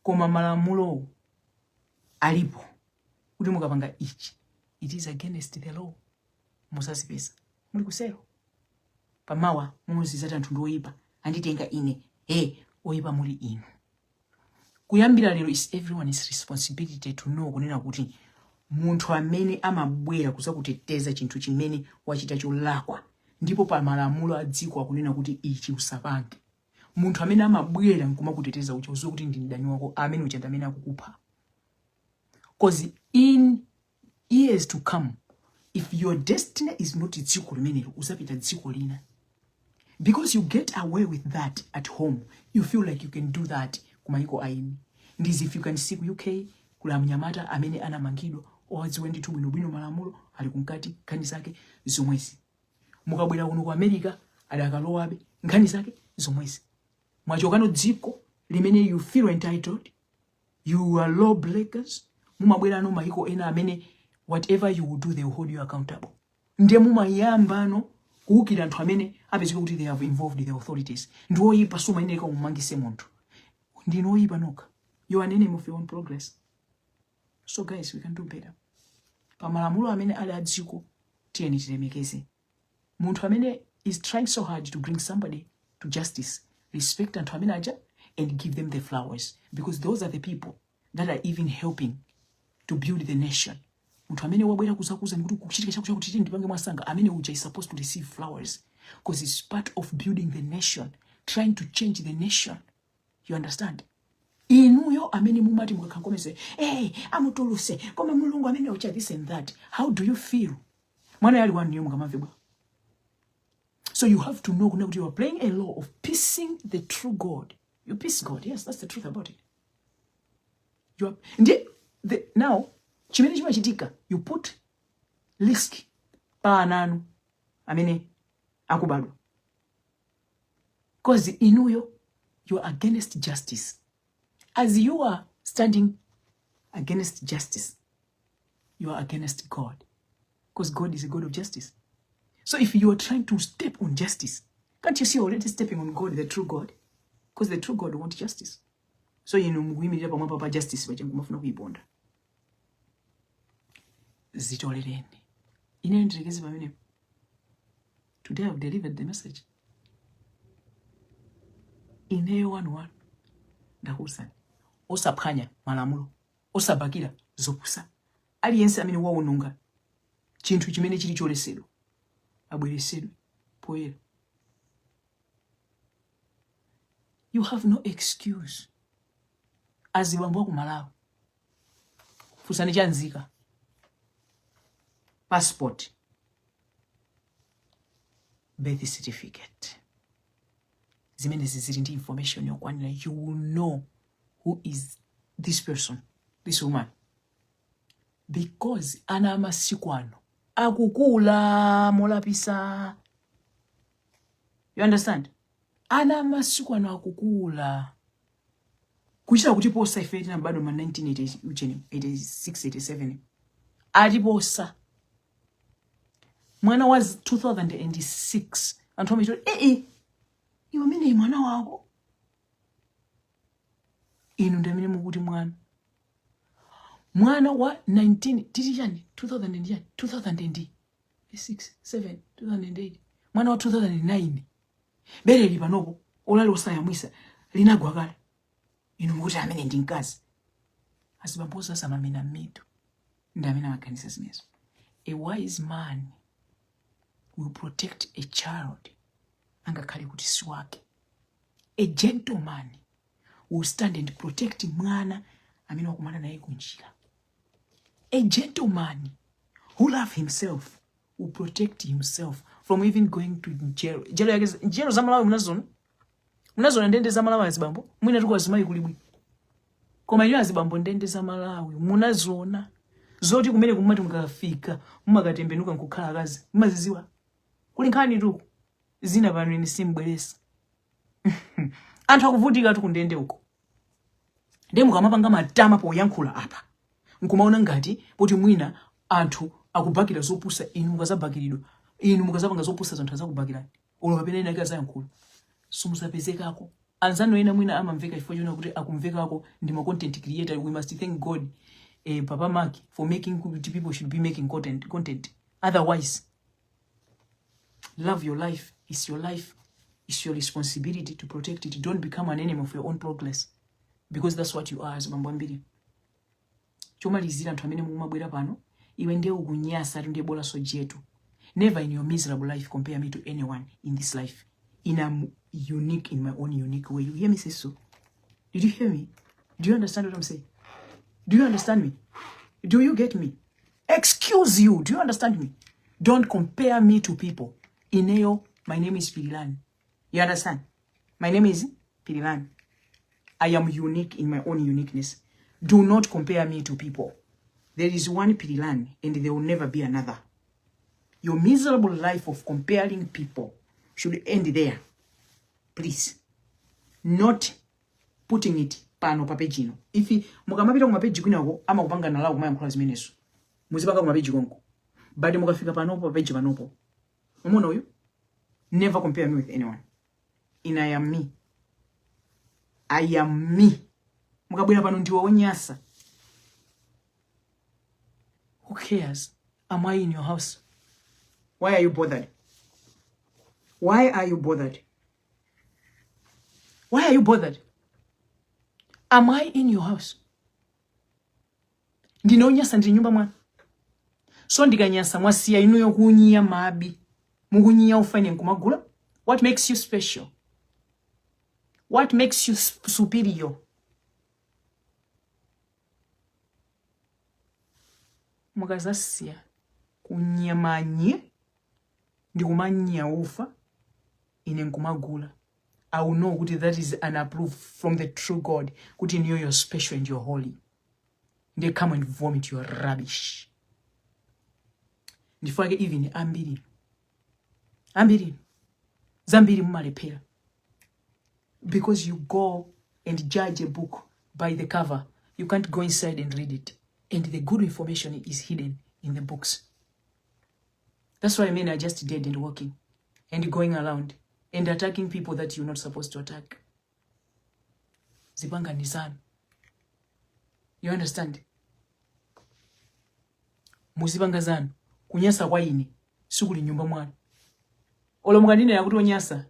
Koma malamulo alipo. Kuti mukapanga ichi. It is against the law. Musazipesa. Muli kusero. Pamawa muzizata anthu ndoyipa. Anditenga ine. Oyipa muli inu. Kuyambira lero is everyone's responsibility to know kunena kuti munthu amene amabwera kuzakuteteza chinthu chimene wachita cholakwa ndipo pa malamulo adziko akunena kuti ichi usapange. Munthu amene amabwera nkumakuteteza uchi uzo kuti ndi mdani wako amene uchenda amene akukupha. Cause in years to come, if your destiny is not dziko limenelo uzapita dziko lina. Because you get away with that at home, you feel like you can do that kumaiko aini. And if you can see UK, kula mnyamata amene anamangidwa owadziwa ndithu bwinobwino malamulo ali kunkati nkhani zake zomwezi. Mukabwera kuno ku America adakalowabe nkhani zake zomwezi. Mwachokano dziko limene you feel entitled, you are law breakers, mumabwera no maiko ena amene whatever you will do they will hold you accountable. Ndiye mumayamba ano kuukira anthu amene apezeka kuti they have involved the authorities. Ndiwo yipa suma ine ka umangise munthu. Ndino yipa noka. You are an enemy of your own progress. So guys, we can do better. Pamalamulo amene ali adziko tiyeni tilemekeze. Munthu amene is trying so hard to bring somebody to justice. Respect anthu amene aja and give them the flowers, because those are the people that are even helping to build the nation. Munthu amene wabwera kuzakuza ndikuti kuchitika chakucha kuti ndipange mwasanga amene uja is supposed to receive flowers because it's part of building the nation, trying to change the nation. You understand? Inuyo amene mumati mukakhakomese amutuluse koma mulungu amene ucha this and that. How do you feel? Mwana yali wanu mukamamvebwa. So you have to know that you are playing a law of piecing the true God. You piece God. Yes, that's the truth about it. You are now chimene chimachitika, you put risk pa ananu amene akubadwa. Because inuyo you are against justice. As you are standing against justice, you are against God. Because God is a God of justice. So if you are trying to step on justice, can't you see already stepping on God, the true God? Because the true God wants justice. So you know, muhimirira pamwe papa justice bachangu mafuna kuibonda. Zitolereni. Ine ndirekeze pamene. Today I've delivered the message. Ineyo one ndakusani. Osaphwanya malamulo. Osabakira zopusa. Aliyense amene waononga chinthu chimene chili cholesedwa abweresedwe poyera. You have no excuse. Azibambo ku Malawi. Fusani chanzika. Passport. Birth certificate. Zimene zizili ndi information yokwanira. You will know who is this person, this woman. Because ana amasiku ano akukula molapisa. You understand? Ana amasiku ano akukula. Kuchita kuti posa ifeti na bado ma 1986 87. Aliposa. Mwana was 2006. Anthu amiti iwe mene mwana wako. Inu ndamene mukuti mwana. Mwana wa 2006, 7, 2008. Mwana wa 2009. Bere li panopo olali osayamwisa linagwa kale. Inu mukuti amene ndi mkazi. Asibambosa samamena mitu. Ndamene makanisa zinezo. A wise man will protect a child angakhale kuti si wake. A gentleman will stand and protect mwana amene wakumana naye kunjira. A gentleman who loves himself will protect himself from even going to jail. Jail za Malawi munazona. Munazona ndende za Malawi azibambo. Mwina tuko azimayi kulibwi. Koma iyo azibambo ndende za Malawi munazona. Zoti kumene kumati mukafika, mumakatembenuka nkukhala kazi. Mumaziziwa. Kuli nkhani tu zina pano ni simbweresa. Anthu akuvutika tu kundende uko. Ndemu kamapanga matama poyankhula apa. Nkumaona ngati poti mwina anthu akubakira zopusa inu mukazabakiridwa. Inu mukazapanga zopusa zanthu azakubakirani. Olo kapena ina kazayankhula. Sumusapezekako. Anzano ena mwina amamveka chifukwa chona kuti akumvekako ndi ma content creator. We must thank God, Papa Mark, for making people should be making content. Otherwise, love your life. It's your life. It's your responsibility to protect it. Don't become an enemy of your own progress. Because that's what you are as Bambambiri. Choma lizira anthu amene mumabwera pano, iwe ndiye ukunyasa ndiye bola sojetu. Never in your miserable life compare me to anyone in this life. I'm unique in my own unique way. You hear me say so? Did you hear me? Do you understand what I'm saying? Do you understand me? Do you get me? Excuse you. Do you understand me? Don't compare me to people. Ineo, my name is Pirilan. You understand? My name is Pirilan. I am unique in my own uniqueness. Do not compare me to people. There is one Pirilani and there will never be another. Your miserable life of comparing people should end there. Please. Not putting it pano papejino. If mukamapita kumapeji kwinako ama kupanga nalawo kumaya mkhola zimenezo. Muzipanga kumapeji konko. But mukafika panopo papeji panopo. Umona uyu? Never compare me with anyone. And I am me. I am me. Mukabwera pano ndiwo onyasa. Who cares? Am I in your house? Why are you bothered? Why are you bothered? Why are you bothered? Am I in your house? Ndinonyasa ndi nyumba mwana. So ndikanyasa mwasiya inuyo kunyiya mabi. Mukunyiya ufane nkumagula. What makes you special? What makes you superior? Mukazasiya kunyamanye ndikumanya ufa ine nkumagula. I will know kuti that is an approve from the true God. Kuti niyo you're special and you're holy. They come and vomit your rubbish. Ndifake even ambiri. Ambiri. Zambiri mumalepera. Because you go and judge a book by the cover. You can't go inside and read it. And the good information is hidden in the books. That's why men are just dead and walking. And going around. And attacking people that you're not supposed to attack. Zipanga nizan. You understand? Muzipanga zanu. Kunyasa kwa ini. Sukuli nyumba mwana. Olomukandine ya kutu onyasa.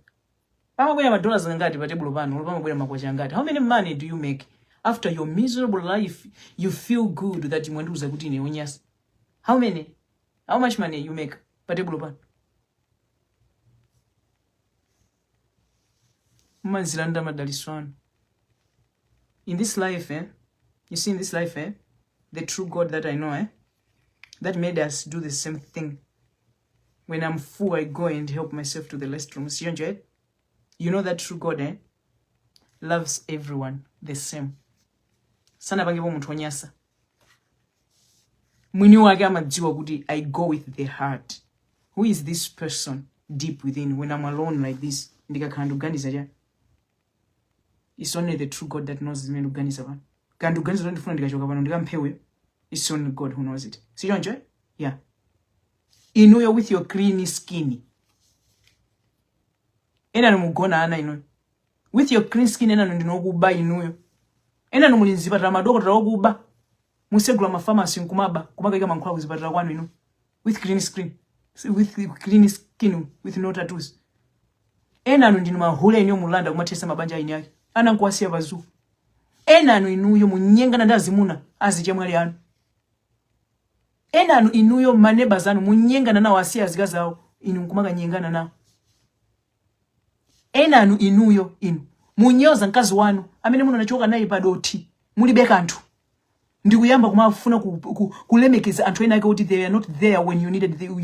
Pama kwenya madollars ngati pa table pano. Olopama kwenya makwacha ngati. How many money do you make? After your miserable life, you feel good that mwanduza kuti ine onyasa. How many? How much money you make pa table pano? Mazilanda madaliswano. In this life, you see in this life, the true God that I know, that made us do the same thing. When I'm full, I go and help myself to the restrooms. You enjoy it? You know that true God, loves everyone the same. Sana pangepo muntu onyasa. Mwini wake amadziwa kuti I go with the heart. Who is this person deep within when I'm alone like this? Ndikakanduganiza ja. It's only the true God that knows me kuganiza pano. Kanduganiza ndo ndifuna ndikachoka pano ndikampewe. It's only God who knows it. See you enjoy? Yeah. Inuyo with your clean skin. Ena numugona ana inuyo. With your clean skin ena ndinokuba inuyo. Ena numulinzipatala madokotala okuba. Musegula mafamasi nkumaba kumakaika mankhula kuzipatala kwanu inu. With clean skin. With clean skin with no tattoos. Ena ndinu mahule inyo mulanda kumatesa mabanja ini yake. Ana nkwasiya bazu. Ena inuyo munyenga na ndazimuna azijamwali anu. Ena inuyo maneba zanu munyenga na wasiya zigazawo inu nkumaka nyengana na. Ena inuyo inu munyoza nkazi wanu amene muno nachoka naye padoti mulibe kanthu. Ndikuyamba kumafuna kulemekeza anthu ena ake kuti they are not there when you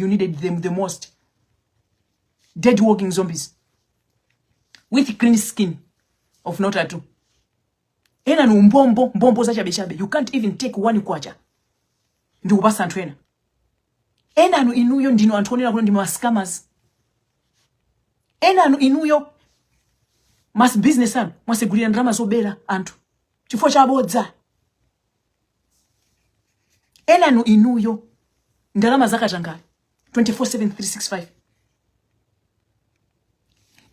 needed them the most. Dead walking zombies with clean skin of no tattoo. Ena mbombo za chabe. You can't even take one kwacha. Ndikupasa anthu ena. Ena inuyo ndino anthu onena kuti ndi scammers. Ena inuyo mas business anu mwasegulira ndalama zobera anthu chifukwa chabodza. Ena inuyo ndalama zakatangala 24/7/365.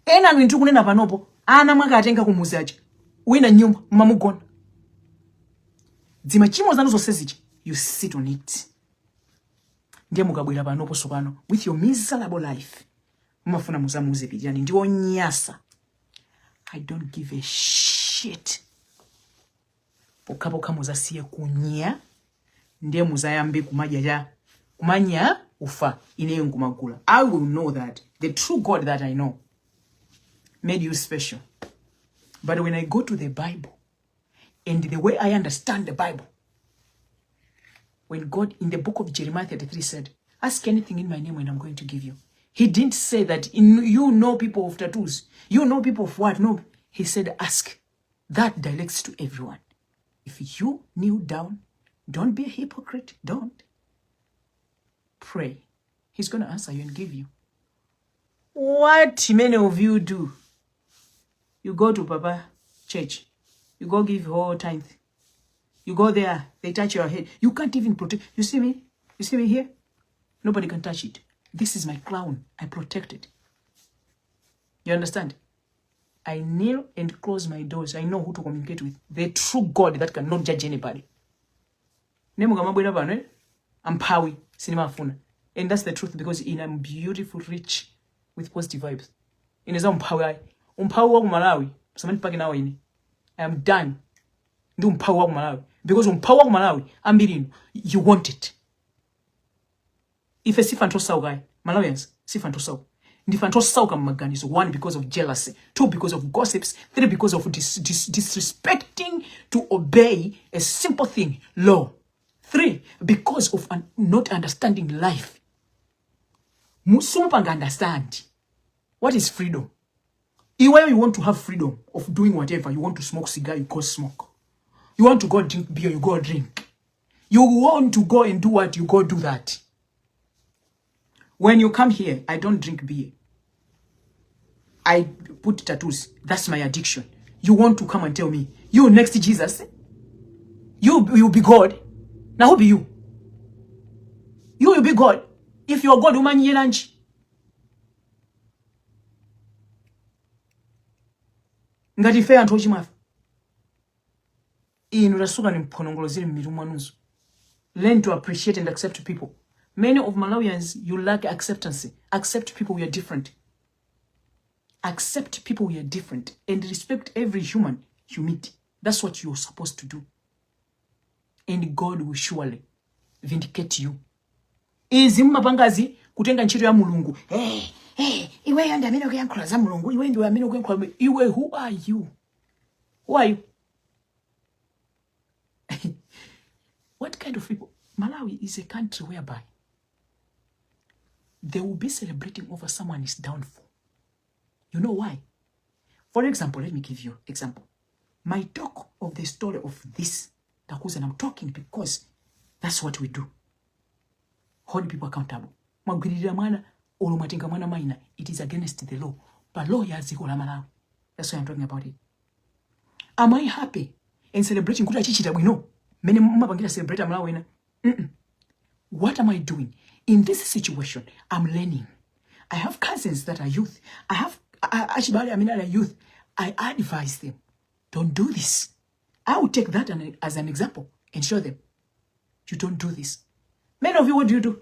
Ena ndiri kunena panopo ana mwakatenga kumuzi aje wina nyumba mamugona. Dzima chimo zanu zonse zichi you sit on it. Ndiye mukabwera panopo sopano with your miserable life. Mumafuna muzamuze pijani ndiwo nyasa. I don't give a shit. Pokapo kamuzasiye kunya. Ndiye muzayambe kumanya ufa ineyo nkumagula. I will know that the true God that I know made you special. But when I go to the Bible and the way I understand the Bible, when God in the book of Jeremiah 33 said, ask anything in my name and I'm going to give you. He didn't say that you know people of tattoos. You know people of what? No. He said ask. That directs to everyone. If you kneel down, don't be a hypocrite. Don't. Pray. He's going to answer you and give you. What many of you do, you go to Papa church, you go give whole tithe, you go there, they touch your head. You can't even protect. You see me? You see me here? Nobody can touch it. This is my crown. I protect it. You understand? I kneel and close my doors. I know who to communicate with. The true God that cannot judge anybody. I'm Pawi, cinema funa. And that's the truth, because I'm beautiful, rich, with positive vibes. In his own power, Malawi. I am done. Because Malawi, I'm being you want it. If a sifanto guy, Malawians, sifanto Ndifanto magani is 1 because of jealousy, 2 because of gossips, 3 because of disrespecting to obey a simple thing, law. 3 because of not understanding life. Musumupanga understand what is freedom. When you want to have freedom of doing whatever, you want to smoke cigar, you go smoke. You want to go drink beer, you go drink. You want to go and do what, you go do that. When you come here, I don't drink beer. I put tattoos. That's my addiction. You want to come and tell me, you next to Jesus, you be God. Now who be you? You will be God. If you're God, woman ye lunch. Ngati fair and hoji maf. Inurasuka ni mponongolozini mirumwanuzu. Learn to appreciate and accept people. Many of Malawians, you lack acceptance. Accept people we are different. Accept people we are different. And respect every human you meet. That's what you're supposed to do. And God will surely vindicate you. Izimu mapangazi kutenga nchito ya mulungu. Iwe yanda amino kuyankula za mulungu. Iwe ndio amino kuyankula. Iwe, who are you? Who are you? What kind of people? Malawi is a country whereby they will be celebrating over someone's downfall. You know why? For example, let me give you an example. My talk of the story of this Takuza, and I'm talking because that's what we do. Hold people accountable. It is against the law. But law that's why I'm talking about it. Am I happy in celebrating kuta chichita we know? Many mabangita celebrate Malawi. What am I doing? In this situation, I'm learning. I have cousins that are youth. I have youth. I advise them, don't do this. I will take that as an example and show them, you don't do this. Many of you, what do you do?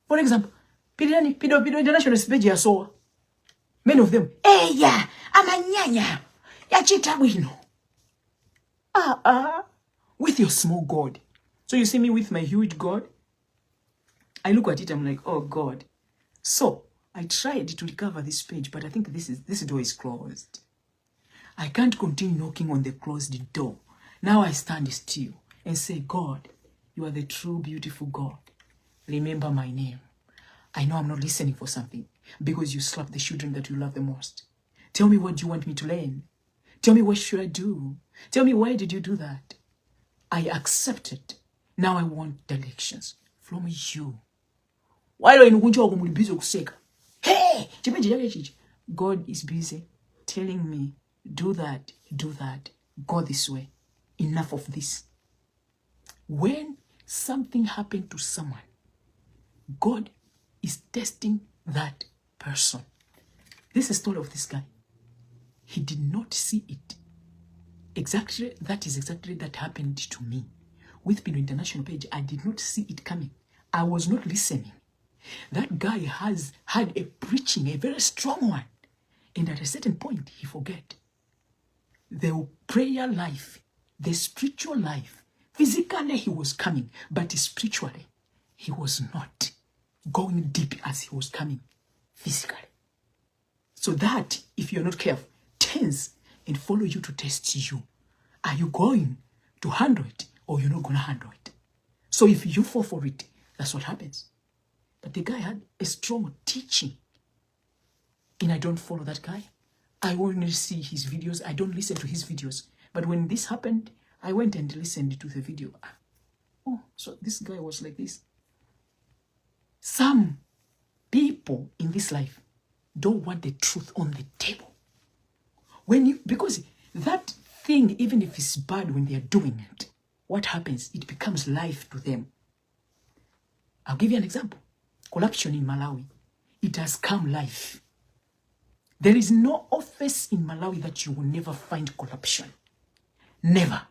For example, Pido International Stage ya so. Many of them, yeah, I'm a nyanya. Ya chita wino. With your small God. So you see me with my huge God? I look at it, I'm like, oh God. So I tried to recover this page, but I think this door is closed. I can't continue knocking on the closed door. Now I stand still and say, God, you are the true, beautiful God. Remember my name. I know I'm not listening for something because you slap the children that you love the most. Tell me, what do you want me to learn? Tell me, what should I do? Tell me, why did you do that? I accept it. Now I want directions from you. Why do you busy kuseka? Hey, God is busy telling me, do that, go this way. Enough of this. When something happened to someone, God is testing that person. This is the story of this guy. He did not see it. That is exactly that happened to me. With Pido International Page, I did not see it coming. I was not listening. That guy had a preaching, a very strong one. And at a certain point, he forget. The prayer life, the spiritual life, physically he was coming, but spiritually he was not going deep as he was coming physically. So that, if you're not careful, tends and follow you to test you. Are you going to handle it or you're not going to handle it? So if you fall for it, that's what happens. But the guy had a strong teaching. And I don't follow that guy. I only see his videos. I don't listen to his videos. But when this happened, I went and listened to the video. Oh, so this guy was like this. Some people in this life don't want the truth on the table. Because that thing, even if it's bad when they are doing it, what happens? It becomes life to them. I'll give you an example. Corruption in Malawi. It has come life. There is no office in Malawi that you will never find corruption. Never.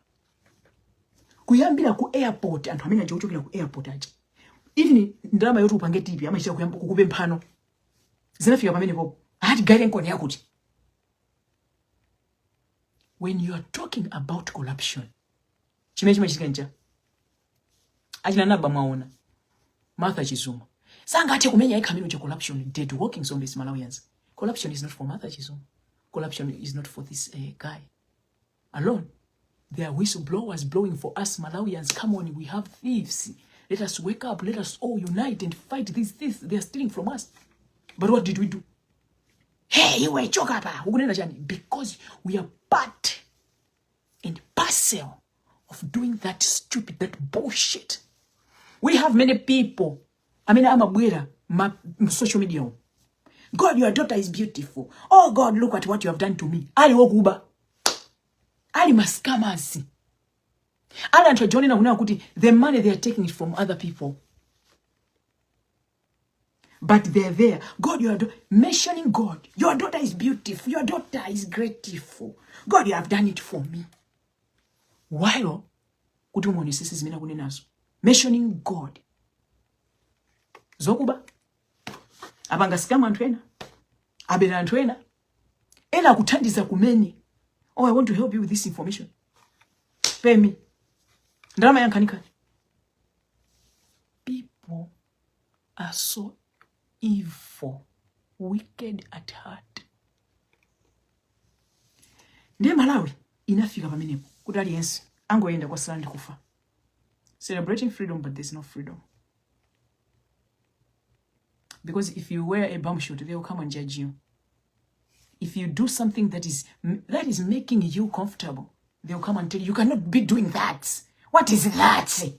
Kuyambira ku airport, and hamina jochokera ku airport aje. Even ndalama yotu upange TV, ama ishia kuyamba kukube mpano. Zinafika pamene popo. Hadi gari nkoni yakuti. When you are talking about corruption, chimechima chikenja. Ajina naba maona. Martha Chizuma. Sanga ate kumenya ikamino cha corruption dead walking zombies Malawians. Corruption is not for Martha Chizuma. Corruption is not for this guy alone. There are whistleblowers blowing for us Malawians. Come on, we have thieves. Let us wake up. Let us all unite and fight these thieves. They are stealing from us. But what did we do? Hey, you were chokapa. Because we are part and parcel of doing that stupid, that bullshit. We have many people. I mean, I'm a my social media. God, your daughter is beautiful. Oh God, look at what you have done to me. Ali wokuba. Ali maskamasi. Ali antojoni na kuna kuti the money they are taking it from other people. But they're there. God, you are mentioning God. Your daughter is beautiful. Your daughter is grateful. God, you have done it for me. While kutumoni sisi zimena kunenazo. Mentioning God. Zokuba. Abanga scam antwena. Abela antwena. Ela kutandiza kumeni. Oh, I want to help you with this information. Pay me. Ndrama yankanika. People are so evil, wicked at heart. Ndiye Malawi inafika pamenepo. Kudali yensi angoenda kwa sala ndikufa. Celebrating freedom, but there's no freedom. Because if you wear a bum shirt, they will come and judge you. If you do something that is making you comfortable, they will come and tell you, you cannot be doing that. What is that?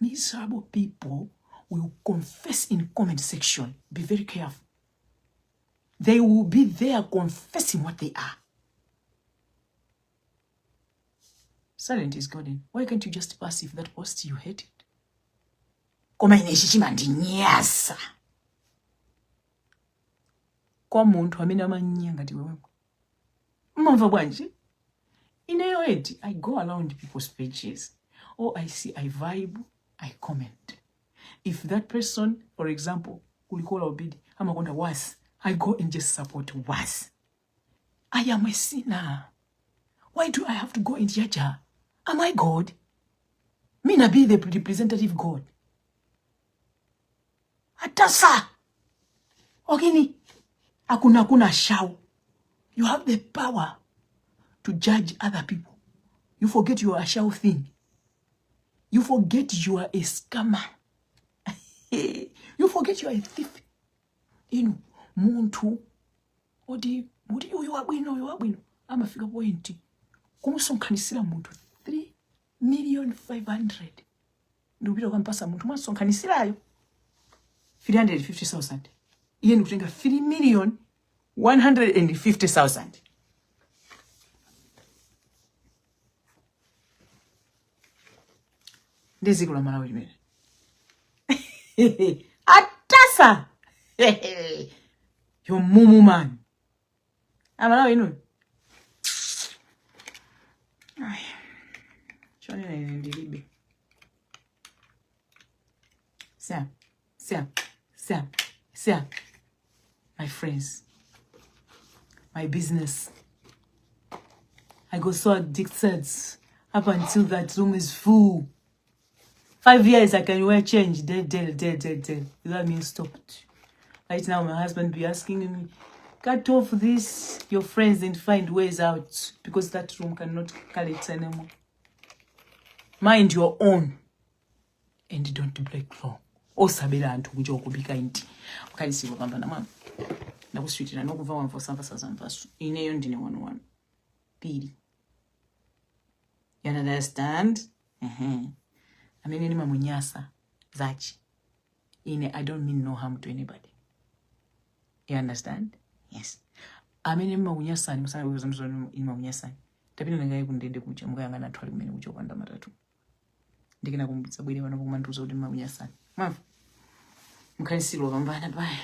Miserable people will confess in comment section. Be very careful. They will be there confessing what they are. Silent is golden. Why can't you just pass if that post you hate it? Koma ineshishima ndinyasa. Kwa muntu amene amanyanga ti wewe. Mmamva bwanji? In your head, I go around people's pages. Oh, I see, I vibe, I comment. If that person, for example, ulikola obidi, ama konda was, I go and just support was. I am a sinner. Why do I have to go and judge her? Am I God? Me na be the representative God. Atasa. Okini. Akuna shao. You have the power to judge other people. You forget you are a shao thing. You forget you are a scammer. You forget you are a thief. You know, muntu. Odi you are wino. I'm a figure point. Kumusonkanisira muntu 3,500,000. Ndubira kwampasa muntu masonkanisirayo 350,000. Iye nukutenga 3,150,000. Ndezi kula Malawi limene. Atasa. Yo mumu man. Amalawi inu. Ay. Choni na ndilibe. Sir. My friends. My business. I got so addicted up until that room is full. 5 years I can wear change. Dead. Without me stopped. Right now my husband be asking me, cut off this, your friends, and find ways out. Because that room cannot carry it anymore. Mind your own. And don't break law. Osabela antu kuja okubika inti. Wakalisi wapamba na mama. Na kuswitira no kuva 1 for some vasu. Ineyo ndine 1. Pili. You understand? Amene nimamunyasa zachi. I don't mean no harm to anybody. You understand? Yes. Amene nimamunyasa ni musana wewe zamzo nimamunyasa. Tapino nangaye kundende kucha mukayangana twali kumene kucha kwanda matatu. Ndikina kumbitsa bwere vano kumantuza kuti nimamunyasa. Mafu. Mukhanisiro pambana baya.